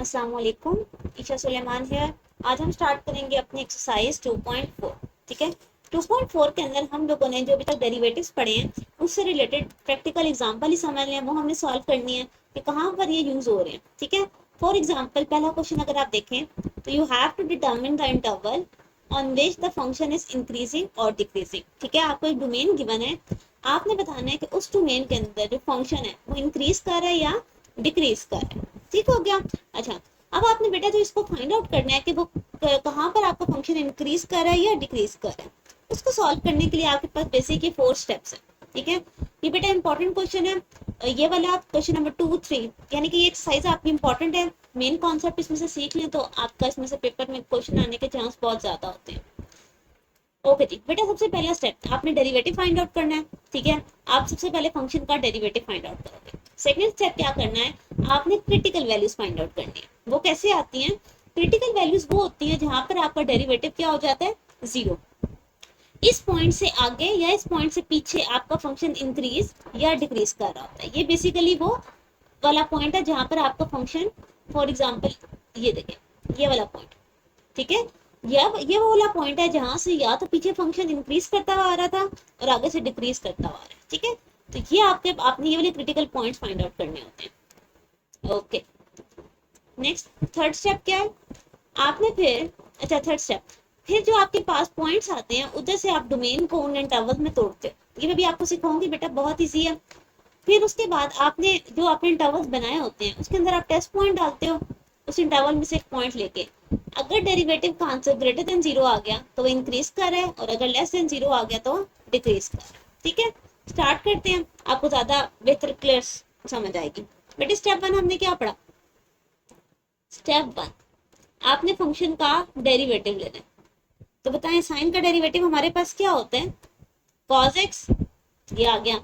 अस्सलाम वालेकुम, ईशा सुलेमान है। आज हम स्टार्ट करेंगे अपनी एक्सरसाइज 2.4। ठीक है, 2.4 के अंदर हम लोगों ने जो अभी तक डेरिवेटिव्स पढ़े हैं उससे रिलेटेड प्रैक्टिकल एग्जांपल ही समझ लें, वो हमने सॉल्व करनी है कि कहाँ पर ये यूज हो रहे हैं। ठीक है, फॉर एग्जाम्पल पहला क्वेश्चन अगर आप देखें तो you have to determine the interval on which the function is increasing और डिक्रीजिंग। ठीक है, आपको एक डोमेन गिवन है, आपने बताना है कि उस डोमेन के अंदर जो फंक्शन है वो इंक्रीज कर रहा है या डिक्रीज कर रहा है। ठीक हो गया। अच्छा, अब आपने बेटा जो इसको फाइंड आउट करना है कि वो कहाँ पर आपका फंक्शन इंक्रीज कर रहा है या डिक्रीज कर रहा है, उसको सॉल्व करने के लिए आपके पास बेसिक ये 4 स्टेप्स है। ठीक है, ये बेटा इंपॉर्टेंट क्वेश्चन है। ये वाला आप क्वेश्चन नंबर 2, 3 यानी कि ये एक्सरसाइज आपकी इंपॉर्टेंट है। मेन कॉन्सेप्ट इसमें से सीख लें तो आपका इसमें से पेपर में क्वेश्चन आने के चांस बहुत ज्यादा होते हैं। ओके जी बेटा, सबसे पहला स्टेप आपने डेरिवेटिव फाइंड आउट करना है। ठीक है, आप सबसे पहले फंक्शन का डेरिवेटिव फाइंड आउट करोगे। सेकंड स्टेप क्या करना है, आपने क्रिटिकल वैल्यूज फाइंड आउट करनी है। वो कैसे आती हैं? क्रिटिकल वैल्यूज वो होती है जहां पर आपका डेरिवेटिव क्या हो जाता है, जीरो। इस पॉइंट से आगे या इस पॉइंट से पीछे आपका फंक्शन इंक्रीज या डिक्रीज कर रहा होता है। ये बेसिकली वो वाला पॉइंट है जहां पर आपका फंक्शन, फॉर एग्जाम्पल ये देखें, ये वाला पॉइंट। ठीक है, ये वो वाला पॉइंट है जहां से या तो पीछे फंक्शन इंक्रीज करता हुआ आ रहा था और आगे से डिक्रीज करता हुआ आ रहा है। ठीक है, तो ये आपने ये वाले क्रिटिकल पॉइंट्स फाइंड आउट करने होते हैं। ओके, नेक्स्ट थर्ड स्टेप क्या है, आपने फिर, अच्छा थर्ड स्टेप, फिर जो आपके पास पॉइंट्स आते हैं उधर से आप डोमेन को उन इंटरवल में तोड़ते हो। ये मैं भी आपको सिखाऊंगी बेटा, बहुत ईजी है। फिर उसके बाद आपने जो आपने इंटरवल्स बनाए होते हैं उसके अंदर आप टेस्ट पॉइंट डालते हो, उस इंटरवल में से एक पॉइंट लेके। अगर डेरिवेटिव का आंसर ग्रेटर देन जीरो आ गया तो वो इंक्रीज कर रहा है, और अगर लेस देन जीरो आ गया तो डिक्रीज कर रहा है। ठीक है, स्टार्ट करते हैं, आपको ज्यादा बेहतर क्लियर समझ आएगी। बेटे स्टेप 1 हमने क्या पढ़ा? स्टेप 1, आपने फंक्शन का डेरिवेटिव लेना है। तो बताएं, साइन का डेरिवेटिव हमारे पास क्या होता है? cos x, ये आ गया।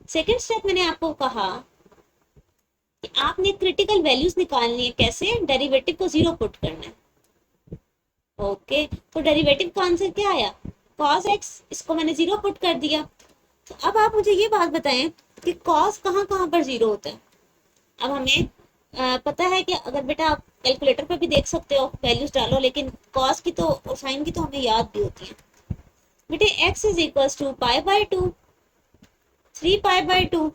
सेकेंड स्टेप मैंने आपको कहा कि आपने क्रिटिकल वैल्यूज निकालनी है। कैसे? डेरिवेटिव को जीरो पुट करना है। ओके, तो डेरिवेटिव का आंसर क्या आया? cos x, इसको मैंने जीरो पुट कर दिया। तो अब आप मुझे ये बात बताएं कि cos कहाँ कहाँ पर जीरो होता है। अब हमें पता है कि अगर बेटा आप कैलकुलेटर पे भी देख सकते हो, वैल्यूज डालो, लेकिन cos की तो और साइन की तो हमें याद भी होती है। बेटे x is equal to pi by two, 3 pi by 2।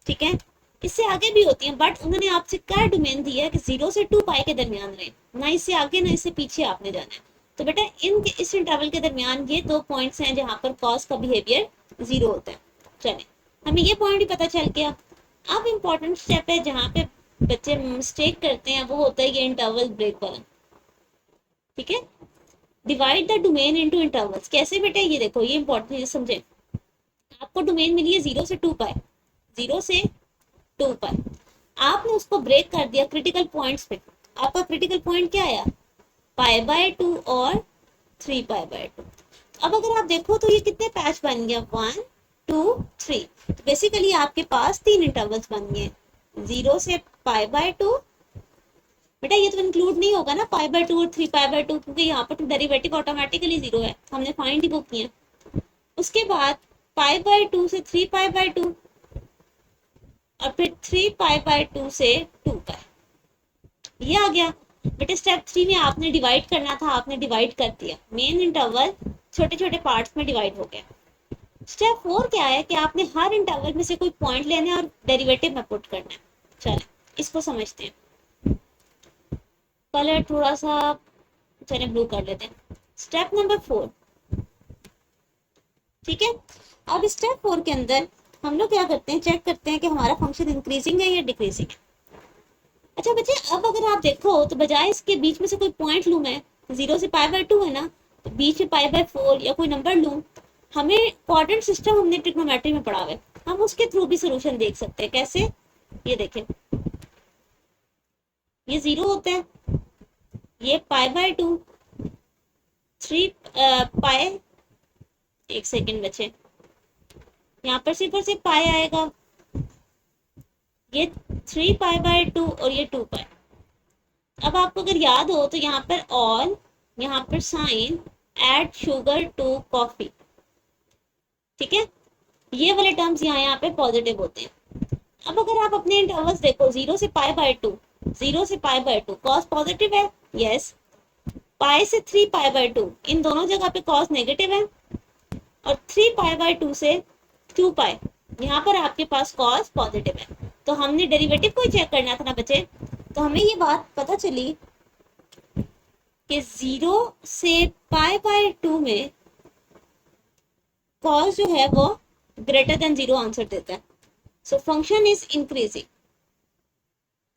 ठीक है, इससे आगे भी होती है, बट उन्होंने आपसे क्या डोमेन दिया है कि 0 से 2 पाई के दरमियान रहे, ना इससे आगे ना इससे पीछे आपने जाना है। तो बेटा इस इंटरवल के दरमियान ये 2 पॉइंट्स हैं जहां पर कॉस का बिहेवियर जीरो होता है। चले, हमें ये पॉइंट भी पता चल गया। अब इंपॉर्टेंट स्टेप है जहां पे बच्चे मिस्टेक करते हैं, वो होता है ये इंटरवल ब्रेक वाला। ठीक है, divide the domain into intervals. कैसे बेटा? ये देखो, ये इंपॉर्टेंट है, समझे। आपको डोमेन मिली है 0 से 2 पाई, 0 से 2 पाई, आपने उसको ब्रेक कर दिया क्रिटिकल पॉइंट्स पे। आपका क्रिटिकल पॉइंट क्या आया? पाई बाय 2 और 3 पाई बाय 2। अब अगर आप देखो तो ये कितने पैच बन गया? 1 2 3। तो बेसिकली आपके पास 3 इंटरवल्स बन गए, 0 से पाई बाय 2। बेटा ये तो इंक्लूड नहीं होगा ना पाई बाय 2 और 3 पाई बाय 2, क्योंकि यहाँ पर तो डेरिवेटिव ऑटोमेटिकली जीरो है, हमने फाइंड ही वो किया। उसके बाद पाई बाय 2 से 3 पाई बाय 2, और फिर 3 पाई बाय 2 से 2 पाई, ये आ गया। बेटे स्टेप 3 में आपने डिवाइड करना था, आपने डिवाइड कर दिया, मेन इंटरवल छोटे छोटे पार्ट्स में डिवाइड हो गया। स्टेप 4 क्या है कि आपने हर इंटरवल में से कोई पॉइंट लेना है और डेरिवेटिव में पुट करना है। चले इसको समझते हैं। कलर थोड़ा सा, चले ब्लू कर लेते हैं। Step number 4। ठीक है, अब स्टेप 4 के अंदर हम लोग क्या करते हैं, चेक करते हैं कि हमारा फंक्शन इंक्रीजिंग है या डिक्रीजिंग है। अच्छा बच्चे, अब अगर आप देखो तो बजाय इसके बीच में से कोई पॉइंट लूं मैं, 0 से पाई बाय 2 है ना, तो बीच में पाई बाय 4 या कोई नंबर लूं। हमें क्वाड्रेंट सिस्टम हमने ट्रिग्नोमेट्री में पढ़ा हुआ है, हम उसके थ्रू भी सोल्यूशन देख सकते हैं। कैसे? ये देखें, ये 0 होता है, ये पाई बाय 2, 3 पाई, एक सेकेंड बच्चे, यहाँ पर सिर्फ और सिर्फ पाई आएगा, ये 3 पाई बाय 2 और ये 2 पाई। अब आपको अगर याद हो तो यहाँ पर ऑल, यहाँ पर sign, add sugar to coffee. ठीक है, ये वाले टर्म्स यहाँ पे पॉजिटिव होते हैं। अब अगर आप अपने इंटरवल्स देखो 0 से पाई बाय 2, 0 से पाई बाय 2 कॉस पॉजिटिव है, यस। पाई से 3 पाई बाय 2 इन दोनों जगह पे कॉस नेगेटिव है, और 3 पाई बाय 2 से 2 पाई यहाँ पर आपके पास कॉस पॉजिटिव है। तो हमने डेरिवेटिव को ही चेक करना था ना बच्चे। तो हमें ये बात पता चली कि 0 से पाई बाय 2 में कॉस जो है वो ग्रेटर देन 0 आंसर देता है। So function is increasing.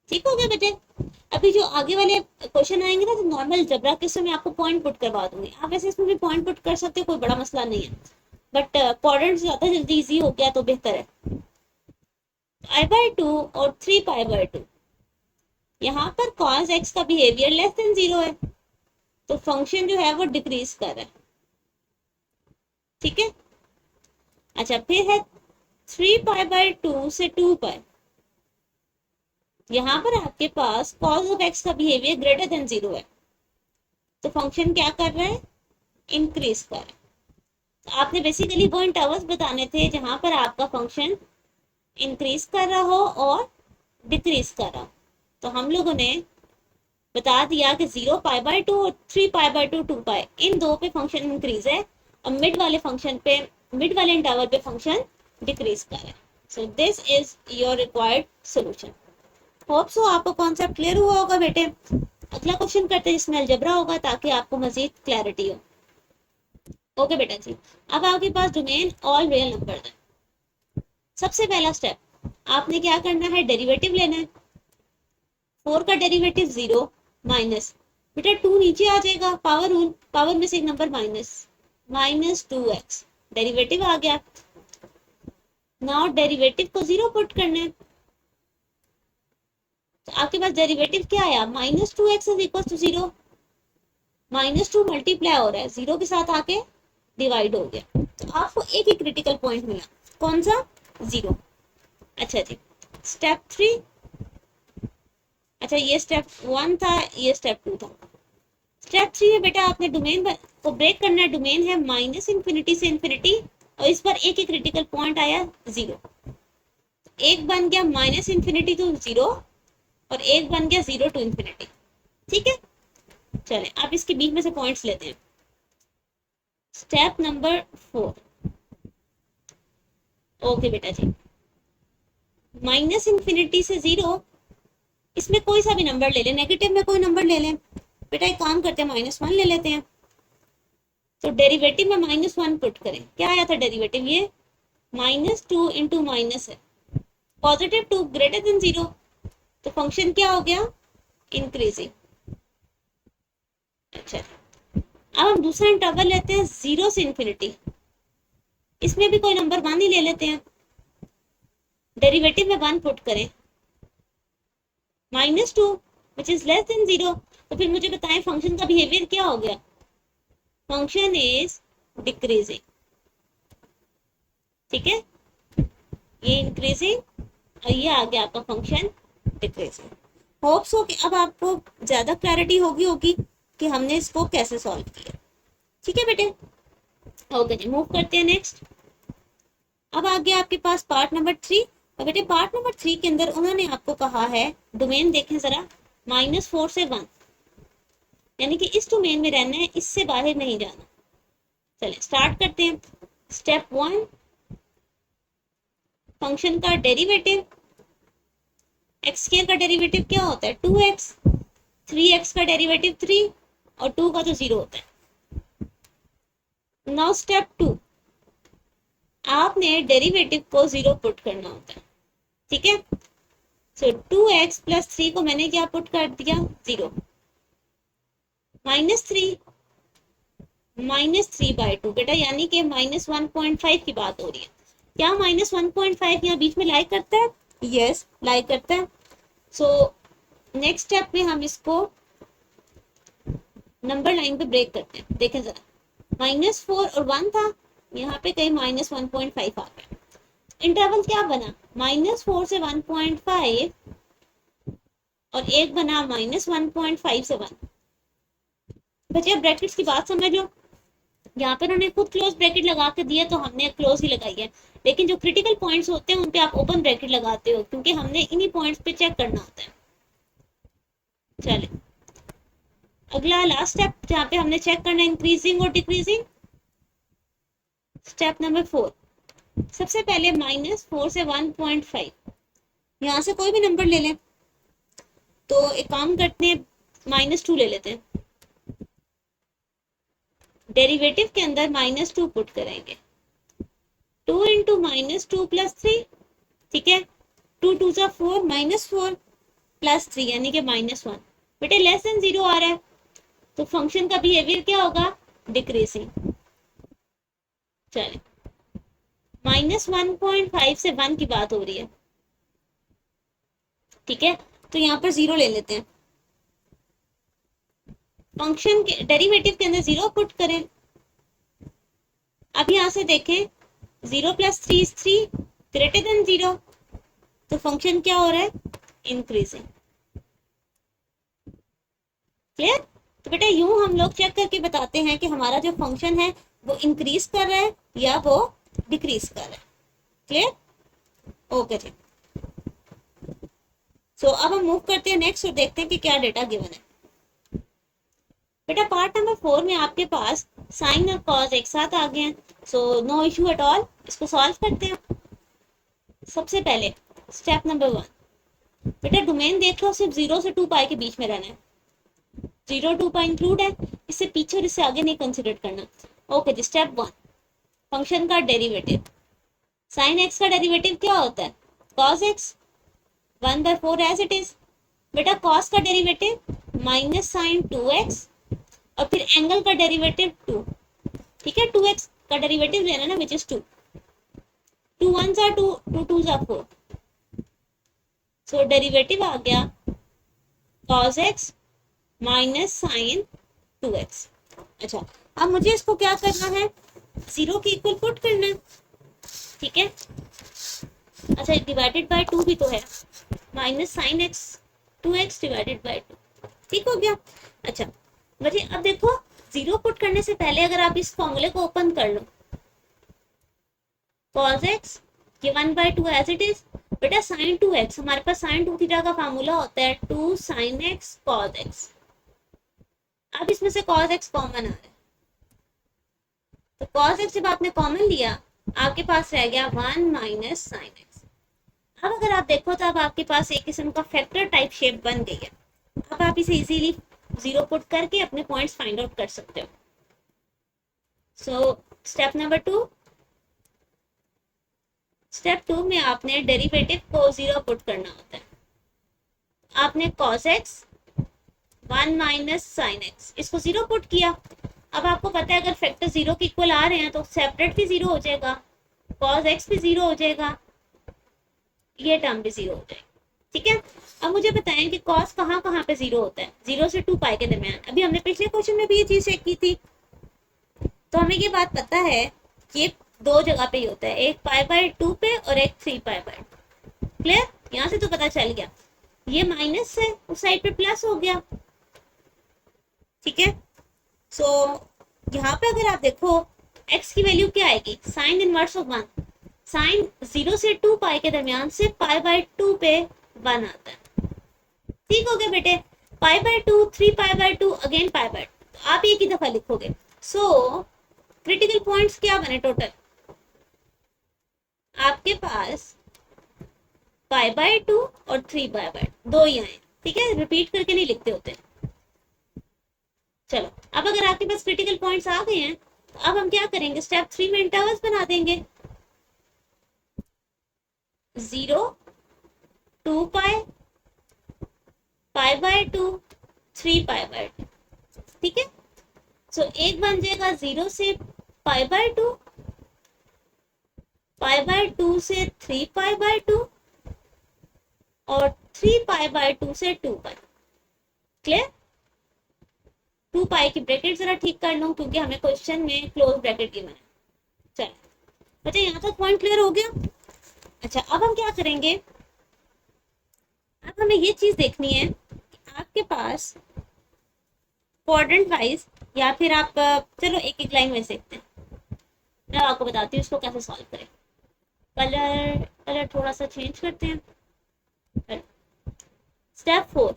ठीक हो गया बेटे। अभी जो आगे वाले क्वेश्चन आएंगे ना, तो नॉर्मल जबरा के मैं आपको पॉइंट पुट करवा दूंगी। आप वैसे इसमें भी पॉइंट पुट कर सकते हो, कोई बड़ा मसला नहीं है, बट क्वाड्रेंट ज्यादा जल्दी इजी हो गया तो बेहतर है। पाई बाय 2 और 3 पाई बाय 2, यहाँ पर cos x का बिहेवियर लेस देन 0 है, तो फंक्शन जो है वो डिक्रीज कर रहा है। ठीक है। अच्छा, फिर है 3 पाई बाय 2 से 2 पाई, यहाँ पर आपके पास cos ऑफ x का बिहेवियर ग्रेटर देन 0 है, तो फंक्शन क्या कर रहा है, इंक्रीज कर रहा है। तो आपने बेसिकली वो इंटरवल्स बताने थे जहां पर आपका फंक्शन इंक्रीज कर रहा हो और डिक्रीज कर रहा हो। तो हम लोगों ने बता दिया कि 0 पाई बाय 2 और 3 पाई बाय 2 2 पाई, इन दो पे फंक्शन इंक्रीज है, और मिड वाले फंक्शन पे, मिड वाले इंटरवल पे फंक्शन डिक्रीज कर रहा है। So this is your required solution. Hope so आपको कॉन्सेप्ट क्लियर हुआ होगा बेटे। अगला क्वेश्चन करते हैं जिसमें अलजेब्रा होगा, ताकि आपको मजीद क्लैरिटी हो। ओके बेटा जी, अब आपके पास डोमेन ऑल रियल नंबर है। सबसे पहला स्टेप आपने क्या करना है, डेरिवेटिव लेना है। 4 का डेरिवेटिव 0 माइनस, बेटा 2 नीचे आ जाएगा, पावर रूल, पावर में से एक नंबर माइनस 2x, डेरिवेटिव आ गया। नाउ डेरिवेटिव को 0 पुट करना है, तो आपके पास डेरिवेटिव क्या आया, -2x is equal to 0। -2 multiply हो रहा है, 0 के साथ आके डिवाइड हो गया, तो आपको एक ही क्रिटिकल पॉइंट मिला, कौन सा, 0। अच्छा जी, स्टेप 3, अच्छा ये स्टेप 1 था, ये स्टेप 2 था। स्टेप 3 है बेटा, आपने डोमेन को ब्रेक करना है। डोमेन है माइनस इन्फिनिटी से इन्फिनिटी, और इस पर एक ही क्रिटिकल पॉइंट आया 0। एक बन गया माइनस इन्फिनिटी टू 0, और एक बन गया 0 टू इन्फिनिटी। ठीक है, चले आप इसके बीच में से पॉइंट्स लेते हैं। स्टेप नंबर 4, ओके बेटा जी, माइनस इन्फिनिटी से 0, इसमें कोई सा भी नंबर ले लें, नेगेटिव में कोई नंबर ले लें। बेटा एक काम करते हैं, -1 ले लेते हैं। तो डेरिवेटिव में -1 पुट करें, क्या आया था डेरिवेटिव, ये -2 इंटू माइनस है, पॉजिटिव 2 ग्रेटर देन 0, तो फंक्शन क्या हो गया, इंक्रीजिंग। अच्छा, अब हम दूसरा इंटरवल लेते हैं 0 से इन्फिनिटी, इसमें भी कोई नंबर 1 ही ले लेते हैं। डेरिवेटिव में 1 पुट करें, -2 विच इज लेस देन 0, तो फिर मुझे बताएं फंक्शन का बिहेवियर क्या हो गया, फंक्शन इज डिक्रीजिंग। ठीक है, ये इंक्रीजिंग और ये आ गया आपका फंक्शन डिक्रीजिंग। होप सो कि अब आपको ज्यादा क्लैरिटी होगी कि हमने इसको कैसे सॉल्व किया। ठीक है बेटे, ओके जी, मूव करते हैं नेक्स्ट। अब आ गया आपके पास पार्ट नंबर 3, और बेटे पार्ट नंबर 3 के अंदर उन्होंने आपको कहा है, डोमेन देखें जरा, -4 से 1, यानी कि इस डोमेन में रहना है, इससे बाहर नहीं जाना। चलिए स्टार्ट करते हैं। स्टेप 1, फंक्शन का डेरिवेटिव, एक्स स्क्वायर का डेरिवेटिव क्या होता है, 2x, 3x का डेरिवेटिव 3, और 2 का तो 0 होता है। नाउ स्टेप 2, आपने डेरिवेटिव को 0 पुट करना होता है। ठीक है, सो 2x प्लस 3 को मैंने क्या पुट कर दिया, 0, -3 बाय 2 बेटा, यानी कि -1.5 की बात हो रही है। क्या -1.5 यहाँ बीच में लाई करता है, यस लाई करता है। सो नेक्स्ट स्टेप में हम इसको नंबर लाइन पे ब्रेक करते हैं। देखें जरा, -4 और 1 था, यहाँ पे कहीं -1.5 आ गया। इंटरवल क्या बना, -4 से 1.5, और एक बना -1.5 से 1। बच्चे ब्रैकेट्स की बात समझो, यहाँ पे उन्होंने खुद क्लोज ब्रैकेट लगा के दिया, तो हमने क्लोज ही लगाई है, लेकिन जो क्रिटिकल पॉइंट्स होते हैं उन पे आप ओपन ब्रैकेट लगाते हो, क्योंकि हमने इन्हीं पॉइंट्स पे चेक करना होता है। चले अगला लास्ट स्टेप जहाँ पे हमने चेक करना है इंक्रीजिंग और डिक्रीजिंग। स्टेप नंबर 4, सबसे पहले -4 से 1.5, यहाँ से कोई भी नंबर ले लें। तो एक काम करते हैं, -2 ले लेते हैं, डेरिवेटिव के अंदर -2 पुट करेंगे। 2 इंटू -2 प्लस 3, ठीक है, 2 2 जा 4, -4 प्लस 3 यानी कि -1। बेटे लेस देन 0 आ रहा है तो फंक्शन का बिहेवियर क्या होगा, डिक्रीजिंग। चले -1.5 से 1 की बात हो रही है, ठीक है, तो यहाँ पर 0 ले लेते हैं। फंक्शन के डेरिवेटिव के अंदर 0 पुट करें। अब यहाँ से देखें 0 प्लस 3 इज 3 ग्रेटर देन 0, तो फंक्शन क्या हो रहा है, इंक्रीजिंग। क्लियर। तो बेटा यूं हम लोग चेक करके बताते हैं कि हमारा जो फंक्शन है वो इंक्रीज कर रहा है या वो डिक्रीज कर रहा है। क्लियर, ओके जी। सो अब हम मूव करते हैं नेक्स्ट और देखते हैं कि क्या डेटा गिवन है। बेटा पार्ट नंबर 4 में आपके पास साइन और कॉस एक साथ आ गए हैं, so no issue at all, इसको सॉल्व करते हैं। सबसे पहले स्टेप नंबर 1, बेटा डोमेन देख लो, सिर्फ 0 से 2 पाई के बीच में रहना है। 0 2 पाई इंक्लूड है, इससे पीछे और इससे आगे नहीं कंसिडर करना। ओके जी, स्टेप 1, फंक्शन का डेरिवेटिव। साइन एक्स का डेरिवेटिव क्या होता है, cos x, 1/4 as it is. बेटा कॉस का डेरिवेटिव माइनस साइन 2x और फिर एंगल का डेरिवेटिव 2, ठीक है, 2x का डेरिवेटिव लेना ना, विच इज 2, 2 1 जा 2, 2 2 जा 4, सो डेरिवेटिव आ गया cos x minus sine 2x। अच्छा, अब मुझे इसको क्या करना है, 0 के इक्वल पुट करना है, ठीक है। अच्छा डिवाइडेड बाय 2 भी तो है, minus sine x 2x divided by 2, ठीक हो गया। अच्छा मुझे अब देखो 0 पुट करने से पहले अगर आप इस फॉर्मूले को ओपन कर लो, cos x ये 1/2 एज इट इज। बेटा साइन 2x, हमारे पास साइन 2 थीटा का फार्मूला होता है 2 साइन x cos x। अब इसमें से cos x कॉमन आ रहा है, तो cos x जब आपने कॉमन लिया आपके पास रह गया 1 माइनस साइन x। अब अगर आप देखो तो अब आपके पास एक किस्म का फैक्टर टाइप शेप बन गई है। अब आप इसे इजीली 0 पुट करके अपने पॉइंट्स फाइंड आउट कर सकते हो। सो स्टेप नंबर 2, स्टेप 2 में आपने डेरिवेटिव को 0 पुट करना होता है। आपने cos x 1 minus sine x इसको 0 पुट किया। अब आपको पता है अगर फैक्टर 0 के इक्वल आ रहे हैं तो सेपरेट भी 0 हो जाएगा, cos x भी 0 हो जाएगा, ये टर्म भी 0 हो जाएगी, ठीक है। अब मुझे बताएं कि cos कहाँ कहाँ पे 0 होता है, 0 से 2 पाई के दरमियान। अभी हमने पिछले क्वेश्चन में भी ये चीज चेक की थी, तो हमें ये बात पता है कि ये 2 जगह पे ही होता है, एक π/2 पे और एक 3π/2। क्लियर, यहाँ से तो पता चल गया। ये माइनस है, उस साइड पे प्लस हो गया, ठीक है। सो यहाँ पे अगर आप देखो x की वैल्यू क्या आएगी, साइन इनवर्स ऑफ 1। साइन 0 से 2 पाई के दरमियान से π/2 पे 1 आता है, ठीक हो गया बेटे। π/2 3π/2 अगेन π/2, तो आप एक ही दफा लिखोगे। सो क्रिटिकल पॉइंट्स क्या बने टोटल, आपके पास π/2 और 3π/2 दो ही आए, ठीक है, रिपीट करके नहीं लिखते होते। चलो अब अगर आपके पास क्रिटिकल पॉइंट्स आ गए हैं तो अब हम क्या करेंगे, स्टेप 3 में इंटरवल्स बना देंगे, 0 2 पाई π/2 3π/2, ठीक है। सो एक बन जाएगा 0 से π/2, π/2 से 3π/2 और 3π/2 से 2 पाई। क्लियर, 2 पाई की ब्रैकेट जरा ठीक कर लूं क्योंकि हमें क्वेश्चन में क्लोज ब्रैकेट गिवन है। चलो बच्चे यहाँ तक पॉइंट क्लियर हो गया। अच्छा अब हम क्या करेंगे, अब हमें ये चीज देखनी है कि आपके पास क्वाड्रेंट वाइज या फिर आप चलो एक एक लाइन में देखते हैं, मैं आपको बताती हूँ इसको कैसे सॉल्व करें। कलर थोड़ा सा चेंज करते हैं। स्टेप 4,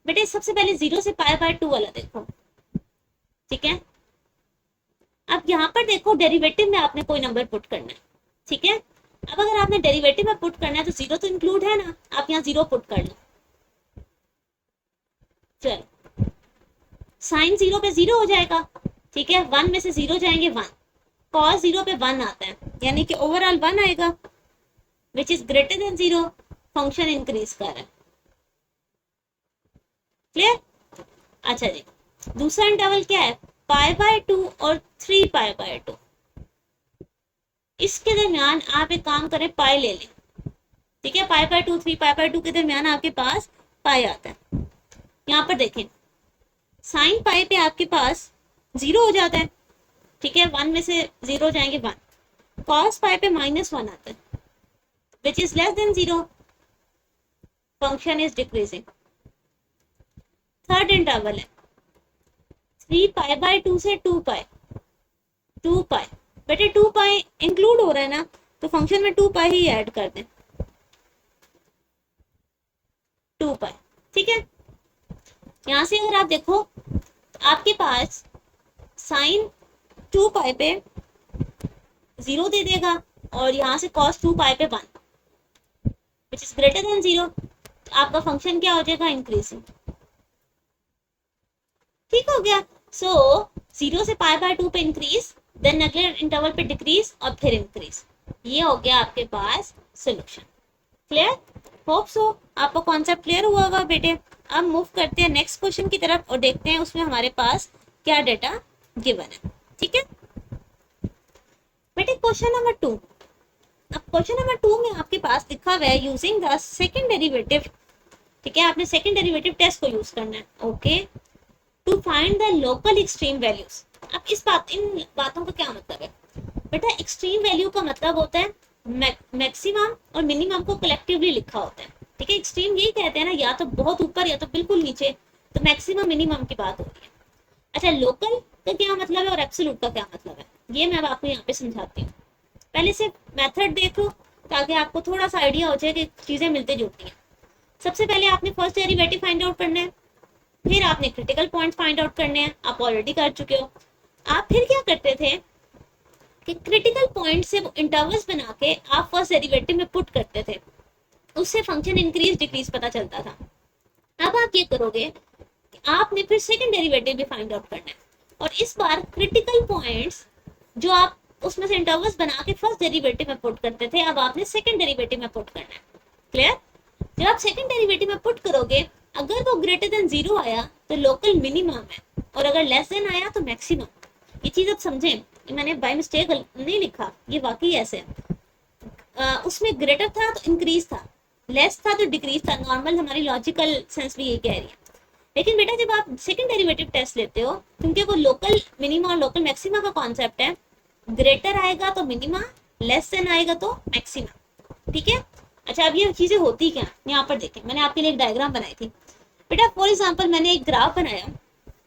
बेटे सबसे पहले 0 से पाई बाय 2 वाला देखो, ठीक है। अब यहाँ पर देखो डेरिवेटिव में आपने कोई नंबर पुट करना है, ठीक है। अब अगर आपने डेरिवेटिव में पुट करना है तो 0 तो इंक्लूड है ना, आप यहाँ 0 पुट कर लो। चलो साइन 0 पे 0 हो जाएगा, ठीक है। 1 में से 0 जाएंगे 1, कॉस 0 पे 1 आता है, यानी कि ओवरऑल 1 आएगा विच is greater than 0, function increase कर रहा है। क्लियर? अच्छा जी, दूसरा इंटरवल क्या है, पाई बाय 2 और 3 पाई बाय 2। इसके दरमियान आप एक काम करें, पाई ले लें, ठीक है। पाई बाय 2 3 पाई बाय 2 के दरमियान आपके पास पाई आता है। यहाँ पर देखें साइन पाई पे आपके पास 0 हो जाता है, ठीक है। 1 में से 0 जाएंगे 1, कॉस पाई पे -1 आता है which is less than 0, function is decreasing. Third interval है 3 पाई बाय 2 से 2 पाई, 2 पाई। बेटे 2 पाई इंक्लूड हो रहा है ना, तो फंक्शन में 2 पाई ही ऐड कर दें, 2 पाई, ठीक है। यहां से अगर आप देखो आपके पास साइन 2 पाई पे 0 दे देगा और यहाँ से cos 2 पाई पे 1 विच इज ग्रेटर देन 0, तो आपका फंक्शन क्या हो जाएगा, इंक्रीजिंग। ठीक हो गया। सो 0 से पाई बाय 2 पे इंक्रीज, देन अगले इंटरवल पे डिक्रीज और फिर इंक्रीज। ये हो गया आपके पास सोल्यूशन। क्लियर? होप सो आपको कॉन्सेप्ट क्लियर हुआ होगा बेटे। अब मूव करते हैं नेक्स्ट क्वेश्चन की तरफ और देखते हैं उसमें हमारे पास क्या डेटा गिवन है, ठीक है बेटे। क्वेश्चन नंबर 2, अब क्वेश्चन नंबर 2 में आपके पास लिखा हुआ है यूजिंग द सेकंड डेरिवेटिव, ठीक है। आपने सेकंड डेरिवेटिव टेस्ट को यूज करना है, okay, to find the local extreme values. अब इन बातों का क्या मतलब है बेटा, एक्सट्रीम वैल्यू का मतलब होता है मैक्सिमम और मिनिमम को कलेक्टिवली लिखा होता है, ठीक है। एक्सट्रीम यही कहते हैं ना, या तो बहुत ऊपर या तो बिल्कुल नीचे, तो मैक्सिमम मिनिमम की बात हो रही है। अच्छा, लोकल का क्या मतलब है और एब्सोल्यूट का क्या मतलब है, ये मैं आपको यहाँ पे समझाती हूँ। पहले से मेथड देख लो ताकि आपको थोड़ा सा आइडिया हो जाए कि चीजें मिलती जुलती हैं। सबसे पहले आपने फर्स्ट डेरिवेटिव फाइंड आउट करना है, फिर आपने क्रिटिकल पॉइंट फाइंड आउट करने हैं, आप ऑलरेडी कर चुके हो। आप फिर क्या करते थे कि क्रिटिकल पॉइंट से इंटरवल्स बना के आप फर्स्ट डेरिवेटिव में पुट करते थे, उससे फंक्शन इंक्रीज डिक्रीज पता चलता था। अब आप ये करोगे कि आपने फिर सेकंड डेरिवेटिव भी फाइंड आउट करना है, और इस बार क्रिटिकल पॉइंट्स जो आप उसमें से इंटरवल्स बना के फर्स्ट डेरिवेटिव में पुट करते थे, अब आपने सेकंड डेरिवेटिव में पुट करना है। क्लियर? जब आप सेकंड डेरिवेटिव में पुट करोगे, अगर वो ग्रेटर देन 0 आया तो लोकल मिनिमम है, और अगर लेस देन आया तो मैक्सिमम। ये चीज आप समझें, मैंने बाय मिस्टेक नहीं लिखा, ये वाकई ऐसे है। उसमें ग्रेटर था तो इंक्रीज था, लेस था तो डिक्रीज था, नॉर्मल हमारी लॉजिकल सेंस भी ये कह रही है। लेकिन बेटा जब आप सेकंड डेरिवेटिव टेस्ट लेते हो, क्योंकि वो लोकल मिनिमा और लोकल मैक्सिमा का कॉन्सेप्ट है, ग्रेटर आएगा तो मिनिमा, लेस देन आएगा तो मैक्सिमा, ठीक है। अच्छा, अब ये चीजें होती क्या, यहाँ पर देखें, मैंने आपके लिए एक डायग्राम बनाई थी बेटा। फॉर एग्जांपल मैंने एक ग्राफ बनाया,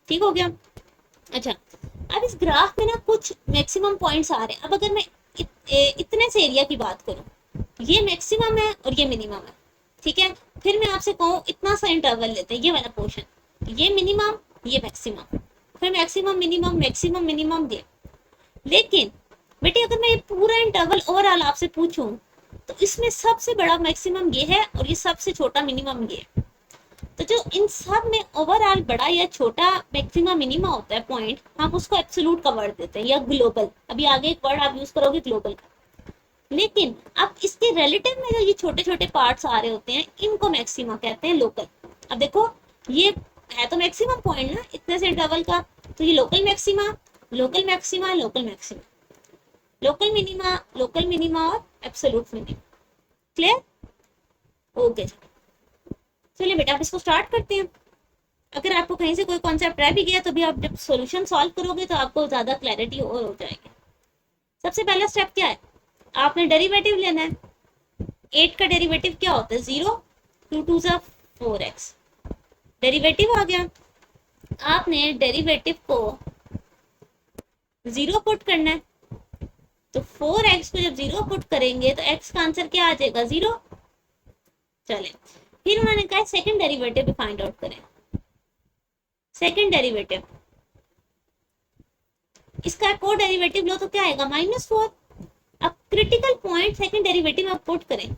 ठीक हो गया। अच्छा, अब इस ग्राफ में ना कुछ मैक्सिमम पॉइंट्स आ रहे हैं। अब अगर मैं इतने से एरिया की बात करूं, ये मैक्सिमम है और ये मिनिमम है, ठीक है। फिर मैं आपसे कहूँ इतना सा इंटरवल लेते हैं, ये वाला पोर्शन, ये मिनिमम ये मैक्सिमम, फिर मैक्सिमम मिनिमम ये। लेकिन बेटे अगर मैं ये पूरा इंटरवल ओवरऑल आपसे पूछूं, तो इसमें सबसे बड़ा मैक्सिमम ये है और ये सबसे छोटा मिनिमम ये है। तो जो इन सब में ओवरऑल बड़ा या छोटा मैक्सिमम मिनिमा होता है पॉइंट, हम उसको एब्सोल्यूट का वर्ड देते हैं या ग्लोबल। अभी आगे एक वर्ड आप यूज करोगे ग्लोबल का। लेकिन अब इसके रिलेटिव में जो ये छोटे छोटे पार्ट्स आ रहे होते हैं, इनको मैक्सिमा कहते हैं, लोकल। अब देखो ये है तो मैक्सिमम पॉइंट ना इतने से इंटरवल का, तो ये local maxima, local maxima, local maxima, local minima और एब्सोल्यूट मिनिमा। क्लियर? ओके, चलिए बेटा आप इसको स्टार्ट करते हैं। अगर आपको कहीं से कोई कॉन्सेप्ट रह भी गया तो भी आप जब सॉल्यूशन सॉल्व करोगे तो आपको ज्यादा क्लैरिटी और हो जाएगी। सबसे पहला स्टेप क्या है, आपने डेरिवेटिव लेना है। 8 का डेरिवेटिव क्या होता है, 0, 2 2 4x, डेरिवेटिव आ गया। आपने डेरिवेटिव को 0 पुट करना है, तो 4x को जब 0 पुट करेंगे तो x का आंसर क्या आ जाएगा, 0। चले, फिर उन्होंने कहा सेकंड डेरिवेटिव भी फाइंड आउट करें। सेकंड डेरिवेटिव, इसका एक और डेरिवेटिव लो तो क्या आएगा -4। अब क्रिटिकल पॉइंट सेकंड डेरिवेटिव आप पुट करें,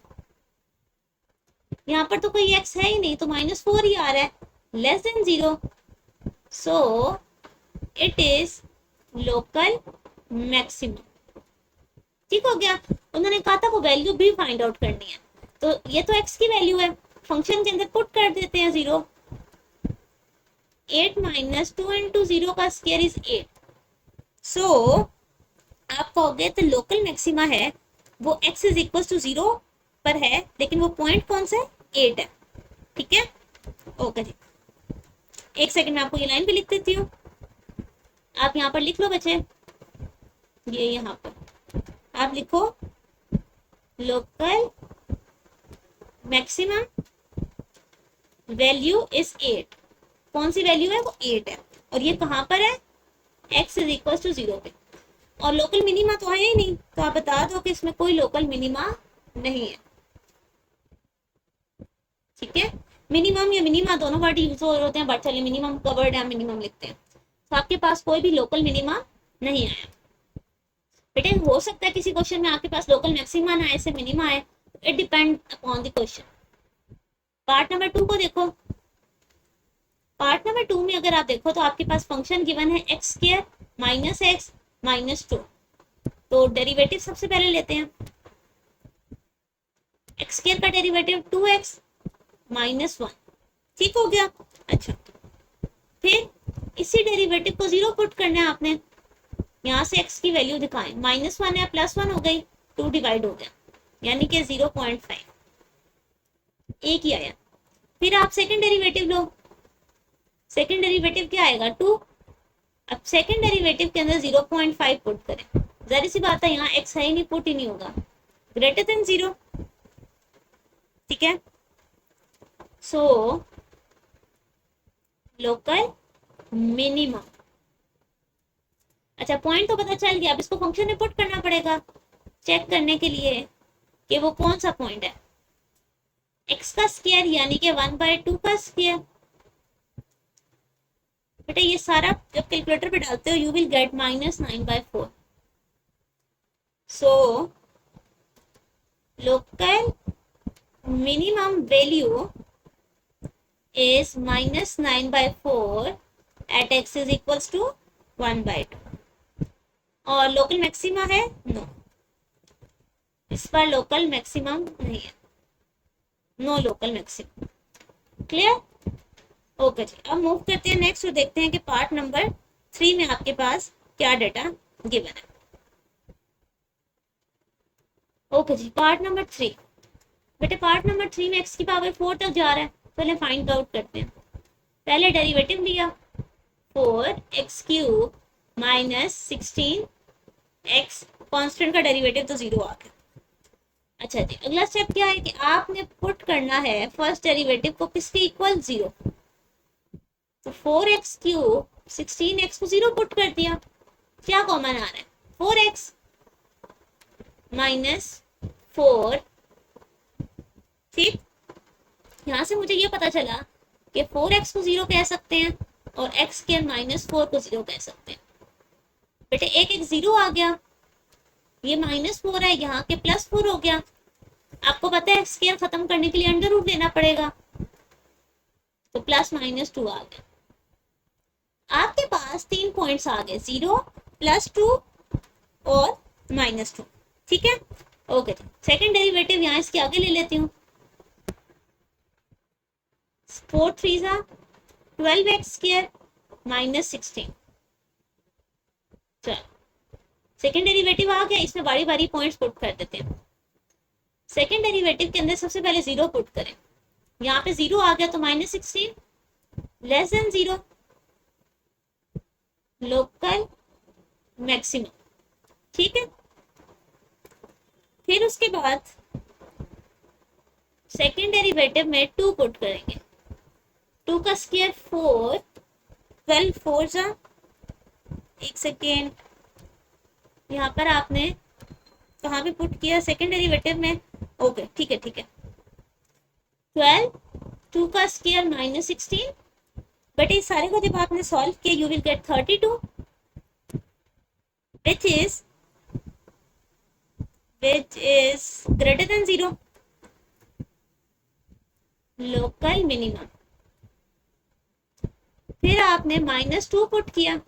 यहाँ पर तो कोई x है ही नहीं तो -4 ही आ रहा है, less than 0, so it is local maximum. ठीक हो गया। उन्होंने कहा था वो वैल्यू भी फाइंड आउट करनी है, तो ये तो x की वैल्यू है, फंक्शन के अंदर पुट कर देते हैं 0। 8 - 2 × 0 का स्क्वायर इज 8, सो आप कहोगे तो लोकल मैक्सिमा है वो x इज इक्वल टू 0 पर है, लेकिन वो पॉइंट कौन सा है, 8 है। ठीक है, ओके जी। एक सेकंड में आपको ये लाइन भी लिख देती हूँ, आप यहाँ पर लिख लो बच्चे, ये यहाँ पर आप लिखो लोकल मैक्सिमम वैल्यू इज 8। कौन सी वैल्यू है, वो 8 है, और ये कहाँ पर है, x इज इक्वल टू 0 पे। और लोकल मिनिमा तो है ही नहीं, तो आप बता दो कि इसमें कोई लोकल मिनिमा नहीं है। ठीक है, मिनिमम या मिनिमा दोनों वर्ड यूज होते हैं, बट चलिए मिनिमम का वर्ड है, मिनिमम लिखते हैं। तो आपके पास कोई भी लोकल मिनिमा नहीं आया। बेटे हो सकता है किसी क्वेश्चन में आपके पास लोकल मैक्सिमा ना आए, से मिनिमा आए, it depend upon the question. Part number 2 को देखो, पार्ट नंबर 2 में अगर आप देखो तो आपके पास फंक्शन गिवन है x² - x -2, तो डेरिवेटिव सबसे पहले लेते हैं। x² का डेरिवेटिव 2x -1, ठीक हो गया। अच्छा, फिर इसी डेरिवेटिव को 0 पुट करना है आपने, यहाँ से x की वैल्यू दिखाएं, -1 है +1 हो गई, 2 डिवाइड हो गया, यानी कि 0.5, एक ही आया। फिर आप सेकंड डेरिवेटिव लो, सेकंड डेरिवेटिव क्या आएगा, 2। अब सेकंड डेरिवेटिव के अंदर 0.5 पुट करें, जरा सी बात है यहाँ x है ही नहीं, पुट ही नहीं होगा, ग्रेटर देन 0। ठीक है, सो लोकल मिनिमम। अच्छा, पॉइंट तो पता चल गया, अब इसको फंक्शन में पुट करना पड़ेगा चेक करने के लिए कि वो कौन सा पॉइंट है। x का स्क्वायर यानी कि 1/2 का स्क्वायर। बेटा ये सारा जब कैलकुलेटर पे डालते हो you will get -9/4, so local minimum value is -9/4 at x is equals to 1/2। और लोकल मैक्सिमा है, नो, इस पर लोकल मैक्सिमम नहीं है, no local maximum. Clear, okay जी। अब मूव करते हैं नेक्स्ट और देखते हैं कि पार्ट नंबर 3 में आपके पास क्या डाटा गिवन है। ओके जी, पार्ट नंबर 3। बेटे पार्ट नंबर 3 में x की पावर 4 तक जा रहा है, पहले फाइंड आउट करते हैं। पहले डेरिवेटिव लिया 4x³ -16x, कांस्टेंट का डेरिवेटिव तो 0 आ गया। अच्छा जी, अगला स्टेप क्या है कि आपने पुट करना है फर्स्ट डेरिवेटिव को किसके इक्वल, 0। तो 4x³ 16x को 0 पुट कर दिया, क्या कॉमन आ रहा है, 4x -4। ठीक, यहां से मुझे ये पता चला कि 4x को 0 कह सकते हैं और x² -4 को 0 कह सकते हैं। बेटे एक 0 आ गया, ये -4 है, यहाँ के +4 हो गया। आपको पता है स्क्वायर खत्म करने के लिए अंडर रूट लेना पड़ेगा, तो +-2 आ गया। आपके पास 3 पॉइंट्स आ गए, 0 +2 और -2। ठीक है, ओके। सेकंड डेरिवेटिव यहाँ इसके आगे ले लेती हूँ, 4 3 12x² -16। चलो सेकेंड डेरिवेटिव आ गया, इसमें बारी बारी पॉइंट्स पुट कर देते हैं। सेकेंड डेरिवेटिव के अंदर सबसे पहले 0 पुट करें, यहाँ पे 0 आ गया तो -16 लेस देन 0, लोकल मैक्सिमम। ठीक है, फिर उसके बाद सेकेंड डेरिवेटिव में 2 पुट करेंगे, 2 का स्क्वायर 4, 12 4 जा, एक सेकेंड, यहाँ पर आपने कहाँ पे पुट किया, सेकेंड डेरिवेटिव में, ओके ठीक है ठीक है। 12 2 का स्क्वायर -16 बट इस सारे को जब आपने सॉल्व किया you will get 32 which is greater than 0, local minimum. फिर आपने -2 पुट किया,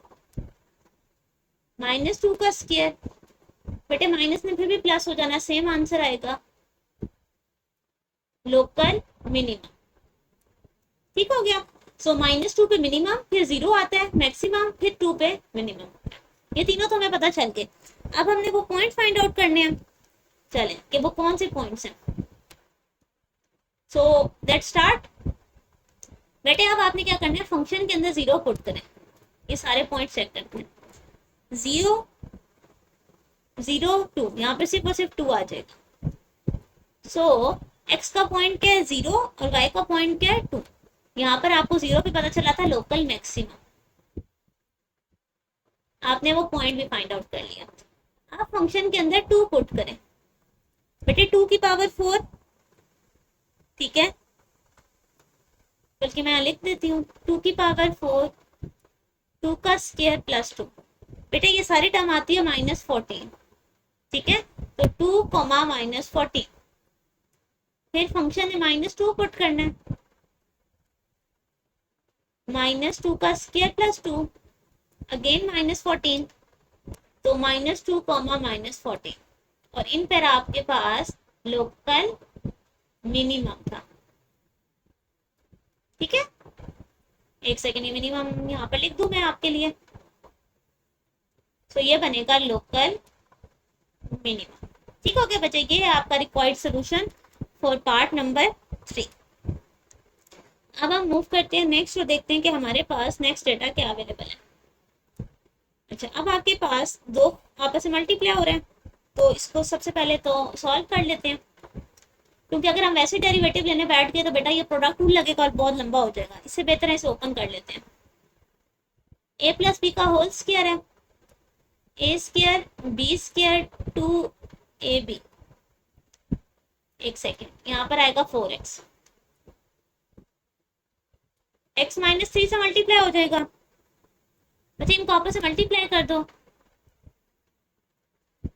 -2 का स्क्वायर, बेटे माइनस में फिर भी प्लस हो जाना, सेम आंसर आएगा, लोकल मिनिमम। ठीक हो गया। सो -2 पे मिनिमम, फिर 0 आता है मैक्सिमम, फिर 2 पे मिनिमम। ये तीनों तो हमें पता चल गए। अब हमने वो पॉइंट फाइंड आउट करने हैं। चलें कि वो कौन से पॉइंट्स हैं। So let's start. बेटे अब आपने क्या करना है, फंक्शन के अंदर 0 पुट करें, ये सारे पॉइंट चेक करते हैं। 0 0 2, यहाँ पे सिर्फ और सिर्फ 2 आ जाएगा। सो x का पॉइंट क्या है 0 और y का पॉइंट क्या है 2। यहाँ पर आपको 0 पे पता चला था लोकल मैक्सिमम, आपने वो पॉइंट भी फाइंड आउट कर लिया। आप फंक्शन के अंदर 2 पुट करें, बेटे 2 की पावर 4, ठीक है, बल्कि मैं लिख देती हूँ 2 की पावर 4, 2 का स्क्वायर प्लस 2। बेटे ये सारी टर्म आती है -14, ठीक है, तो 2 कॉमा -14। फिर फंक्शन में -2 पुट करना है, -2 का स्क्वायर प्लस 2, अगेन -14, तो -2 कॉमा -14, और इन पर आपके पास लोकल मिनिमम था। ठीक है, एक सेकेंड, ये मिनिमम यहाँ पर लिख दूं मैं आपके लिए। तो ये बनेगा लोकल मिनिमम। ठीक हो गया बच्चे, ये है आपका required solution for part number 3। अब हम मूव करते हैं नेक्स्ट और देखते हैं कि हमारे पास नेक्स्ट डेटा क्या अवेलेबल है। अच्छा, अब आपके पास दो आपस में मल्टीप्लाई हो रहे हैं, तो इसको सबसे पहले तो सॉल्व कर लेते हैं, क्योंकि अगर हम वैसे डेरिवेटिव लेने बैठ गए तो बेटा ये प्रोडक्ट रूल लगेगा और बहुत लंबा हो जाएगा। इससे बेहतर है इसे ओपन कर लेते हैं। a प्लस बी का होल स्क्वायर है, ए स्क्वायर बी स्क्वायर 2ab। एक सेकेंड, यहाँ पर आएगा 4x, x -3 से मल्टीप्लाई हो जाएगा। बच्चे इनको आपस में मल्टीप्लाई कर दो,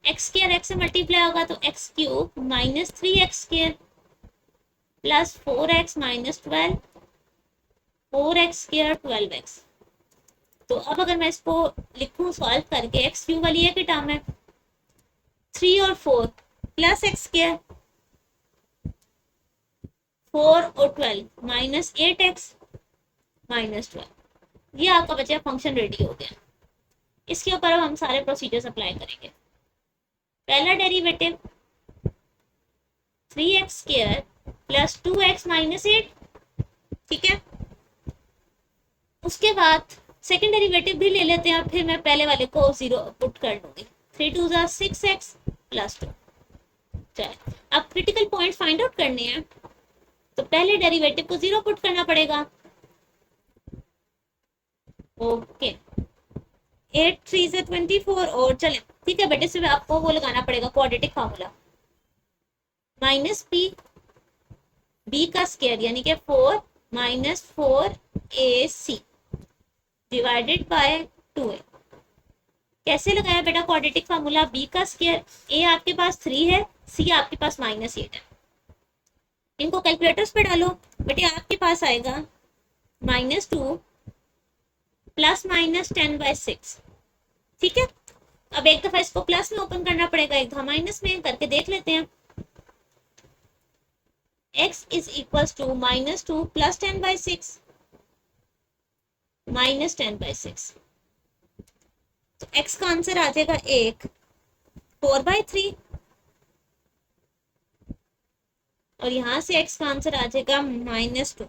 x स्क्वायर x से मल्टीप्लाई होगा तो x cube -3x square plus 4x -12, 4x square 12x। तो अब अगर मैं इसको लिखूं सॉल्व करके, x क्यूब वाली एक ही टर्म है, 3 और 4 प्लस x स्क्वायर, 4 और 12 -8x -12। ये आपका बच्चा फंक्शन रेडी हो गया। इसके ऊपर अब हम सारे प्रोसीजर्स अप्लाई करेंगे। पहला derivative 3x square plus 2x -8, ठीक है। उसके बाद सेकेंड डेरिवेटिव भी ले लेते हैं, और फिर मैं पहले वाले को 0 पुट कर दूंगी। 3 2 6x प्लस 2। चलिए अब क्रिटिकल पॉइंट फाइंड आउट करने हैं, तो पहले डेरिवेटिव को 0 पुट करना पड़ेगा। ओके, 8 3 से 24, और चले ठीक है बेटे, सिर्फ आपको वो लगाना पड़ेगा क्वाड्रेटिक फार्मूला, -b b का स्क्वायर यानी कि 4 4ac डिवाइडेड बाय 2a। कैसे लगाया बेटा क्वाड्रेटिक फार्मूला, b का स्क्वायर, a आपके पास 3 है, c आपके पास -8 है। इनको कैलकुलेटर्स पे डालो बेटे, आपके पास आएगा -2 प्लस -10/6, ठीक है। अब एक दफा इसको प्लस में ओपन करना पड़ेगा, एक दफा माइनस में, करके देख लेते हैं। x is equal to -2 plus 10/6 -10/6, तो x का आंसर आ जाएगा 1 4/3, और यहां से x का आंसर आ जाएगा -2,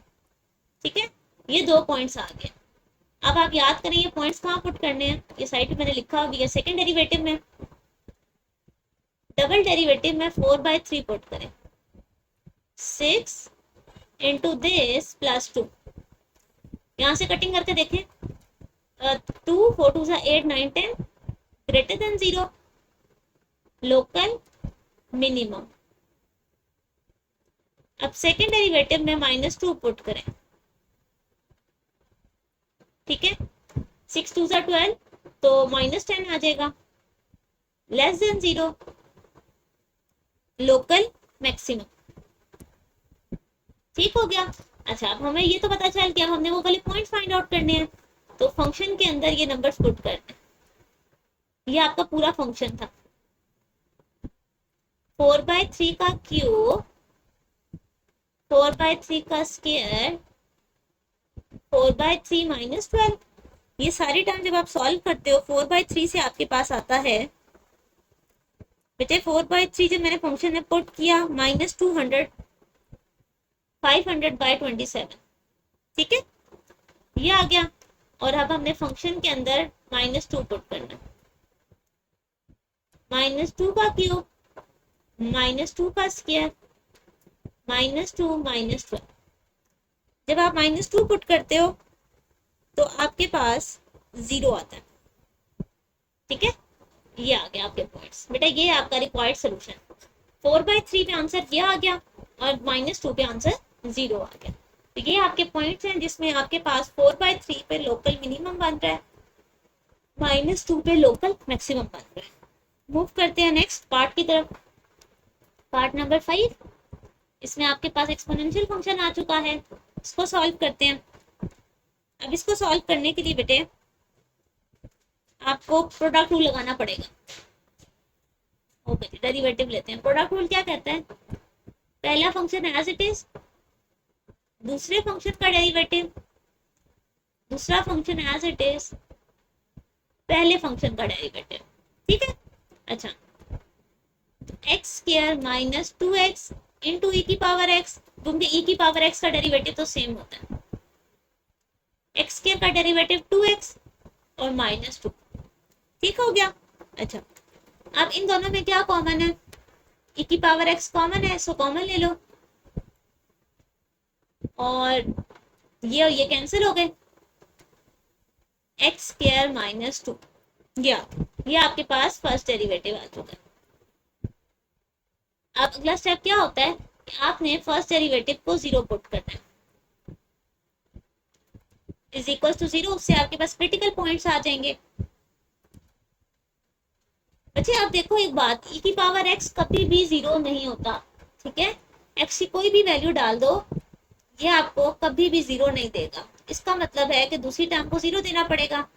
ठीक है। ये दो पॉइंट्स आ गए। अब आप याद करें ये पॉइंट्स कहाँ पुट करने हैं, ये साइड पे मैंने लिखा हुआ है सेकंड डेरिवेटिव में। डबल डेरिवेटिव में 4/3 पुट करें, 6 इंटू दिस प्लस 2। यहाँ से कटिंग करके देखें, 2 4 2 8 9 10 ग्रेटर देन 0, लोकल मिनिमम। अब सेकेंड डेरिवेटिव में -2 पुट करें, ठीक है, 6 2 12 तो -10 आ जाएगा, लेस देन 0 लोकल मैक्सिमम। ठीक हो गया। अच्छा, अब हमें ये तो पता चल गया, हमने वो वाले पॉइंट फाइंड आउट करने हैं, तो फंक्शन के अंदर ये नंबर्स पुट करने हैं। ये आपका पूरा फंक्शन था, 4/3 का क्यूब, 4/3 का स्क्वायर, 4/3 -12। ये सारी टर्म जब आप सॉल्व करते हो 4/3 से आपके पास आता है बेटे, 4/3 जब मैंने फंक्शन में पुट किया -200 500/27। ठीक है, ये आ गया। और अब हमने फंक्शन के अंदर -2 पुट करना, -2 का क्यूब, -2 का स्क्वायर, -2 -12। जब आप -2 पुट करते हो तो आपके पास 0 आता है। ठीक है, ये आ गया आपके पॉइंट्स बेटा, ये आपका रिक्वायर्ड सोल्यूशन। 4/3 पे आंसर ये आ गया और -2 पे आंसर 0 आ गया। तो ये आपके पॉइंट्स हैं जिसमें आपके पास 4/3 पे लोकल मिनिमम बन रहा है, -2 पे लोकल मैक्सिमम बन रहा है। मूव करते हैं नेक्स्ट पार्ट की तरफ, पार्ट नंबर 5। इसमें आपके पास एक्सपोनेंशियल फंक्शन आ चुका है, इसको सॉल्व करते हैं। अब इसको सॉल्व करने के लिए बेटे आपको प्रोडक्ट रूल लगाना पड़ेगा। ओके, डेरिवेटिव लेते हैं। प्रोडक्ट रूल क्या कहता है, पहला फंक्शन एज इट इज, दूसरे फंक्शन का डेरिवेटिव, दूसरा फंक्शन एज इट इज, पहले फंक्शन का डेरिवेटिव। ठीक है, अच्छा, एक्स स्क्वायर -2x इंटू ई की पावर एक्स, क्योंकि ई की पावर एक्स का डेरिवेटिव तो सेम होता है। एक्स स्क्वायर का डेरिवेटिव 2x और -2। ठीक हो गया। अच्छा, अब इन दोनों में क्या कॉमन है, ई की पावर एक्स कॉमन है, सो कॉमन ले लो, और ये कैंसिल हो गए, एक्स स्क्वायर -2, ये आपके पास फर्स्ट डेरिवेटिव आ चुका है। अब अगला स्टेप क्या होता है कि आपने फर्स्ट डेरिवेटिव को 0 पुट करना है, इज इक्वल टू 0, उससे आपके पास क्रिटिकल पॉइंट्स आ जाएंगे। बच्चे आप देखो एक बात, ई की पावर एक्स कभी भी 0 नहीं होता। ठीक है, एक्स की कोई भी वैल्यू डाल दो, ये आपको कभी भी 0 नहीं देगा। इसका मतलब है कि दूसरी टर्म को 0 देना पड़ेगा।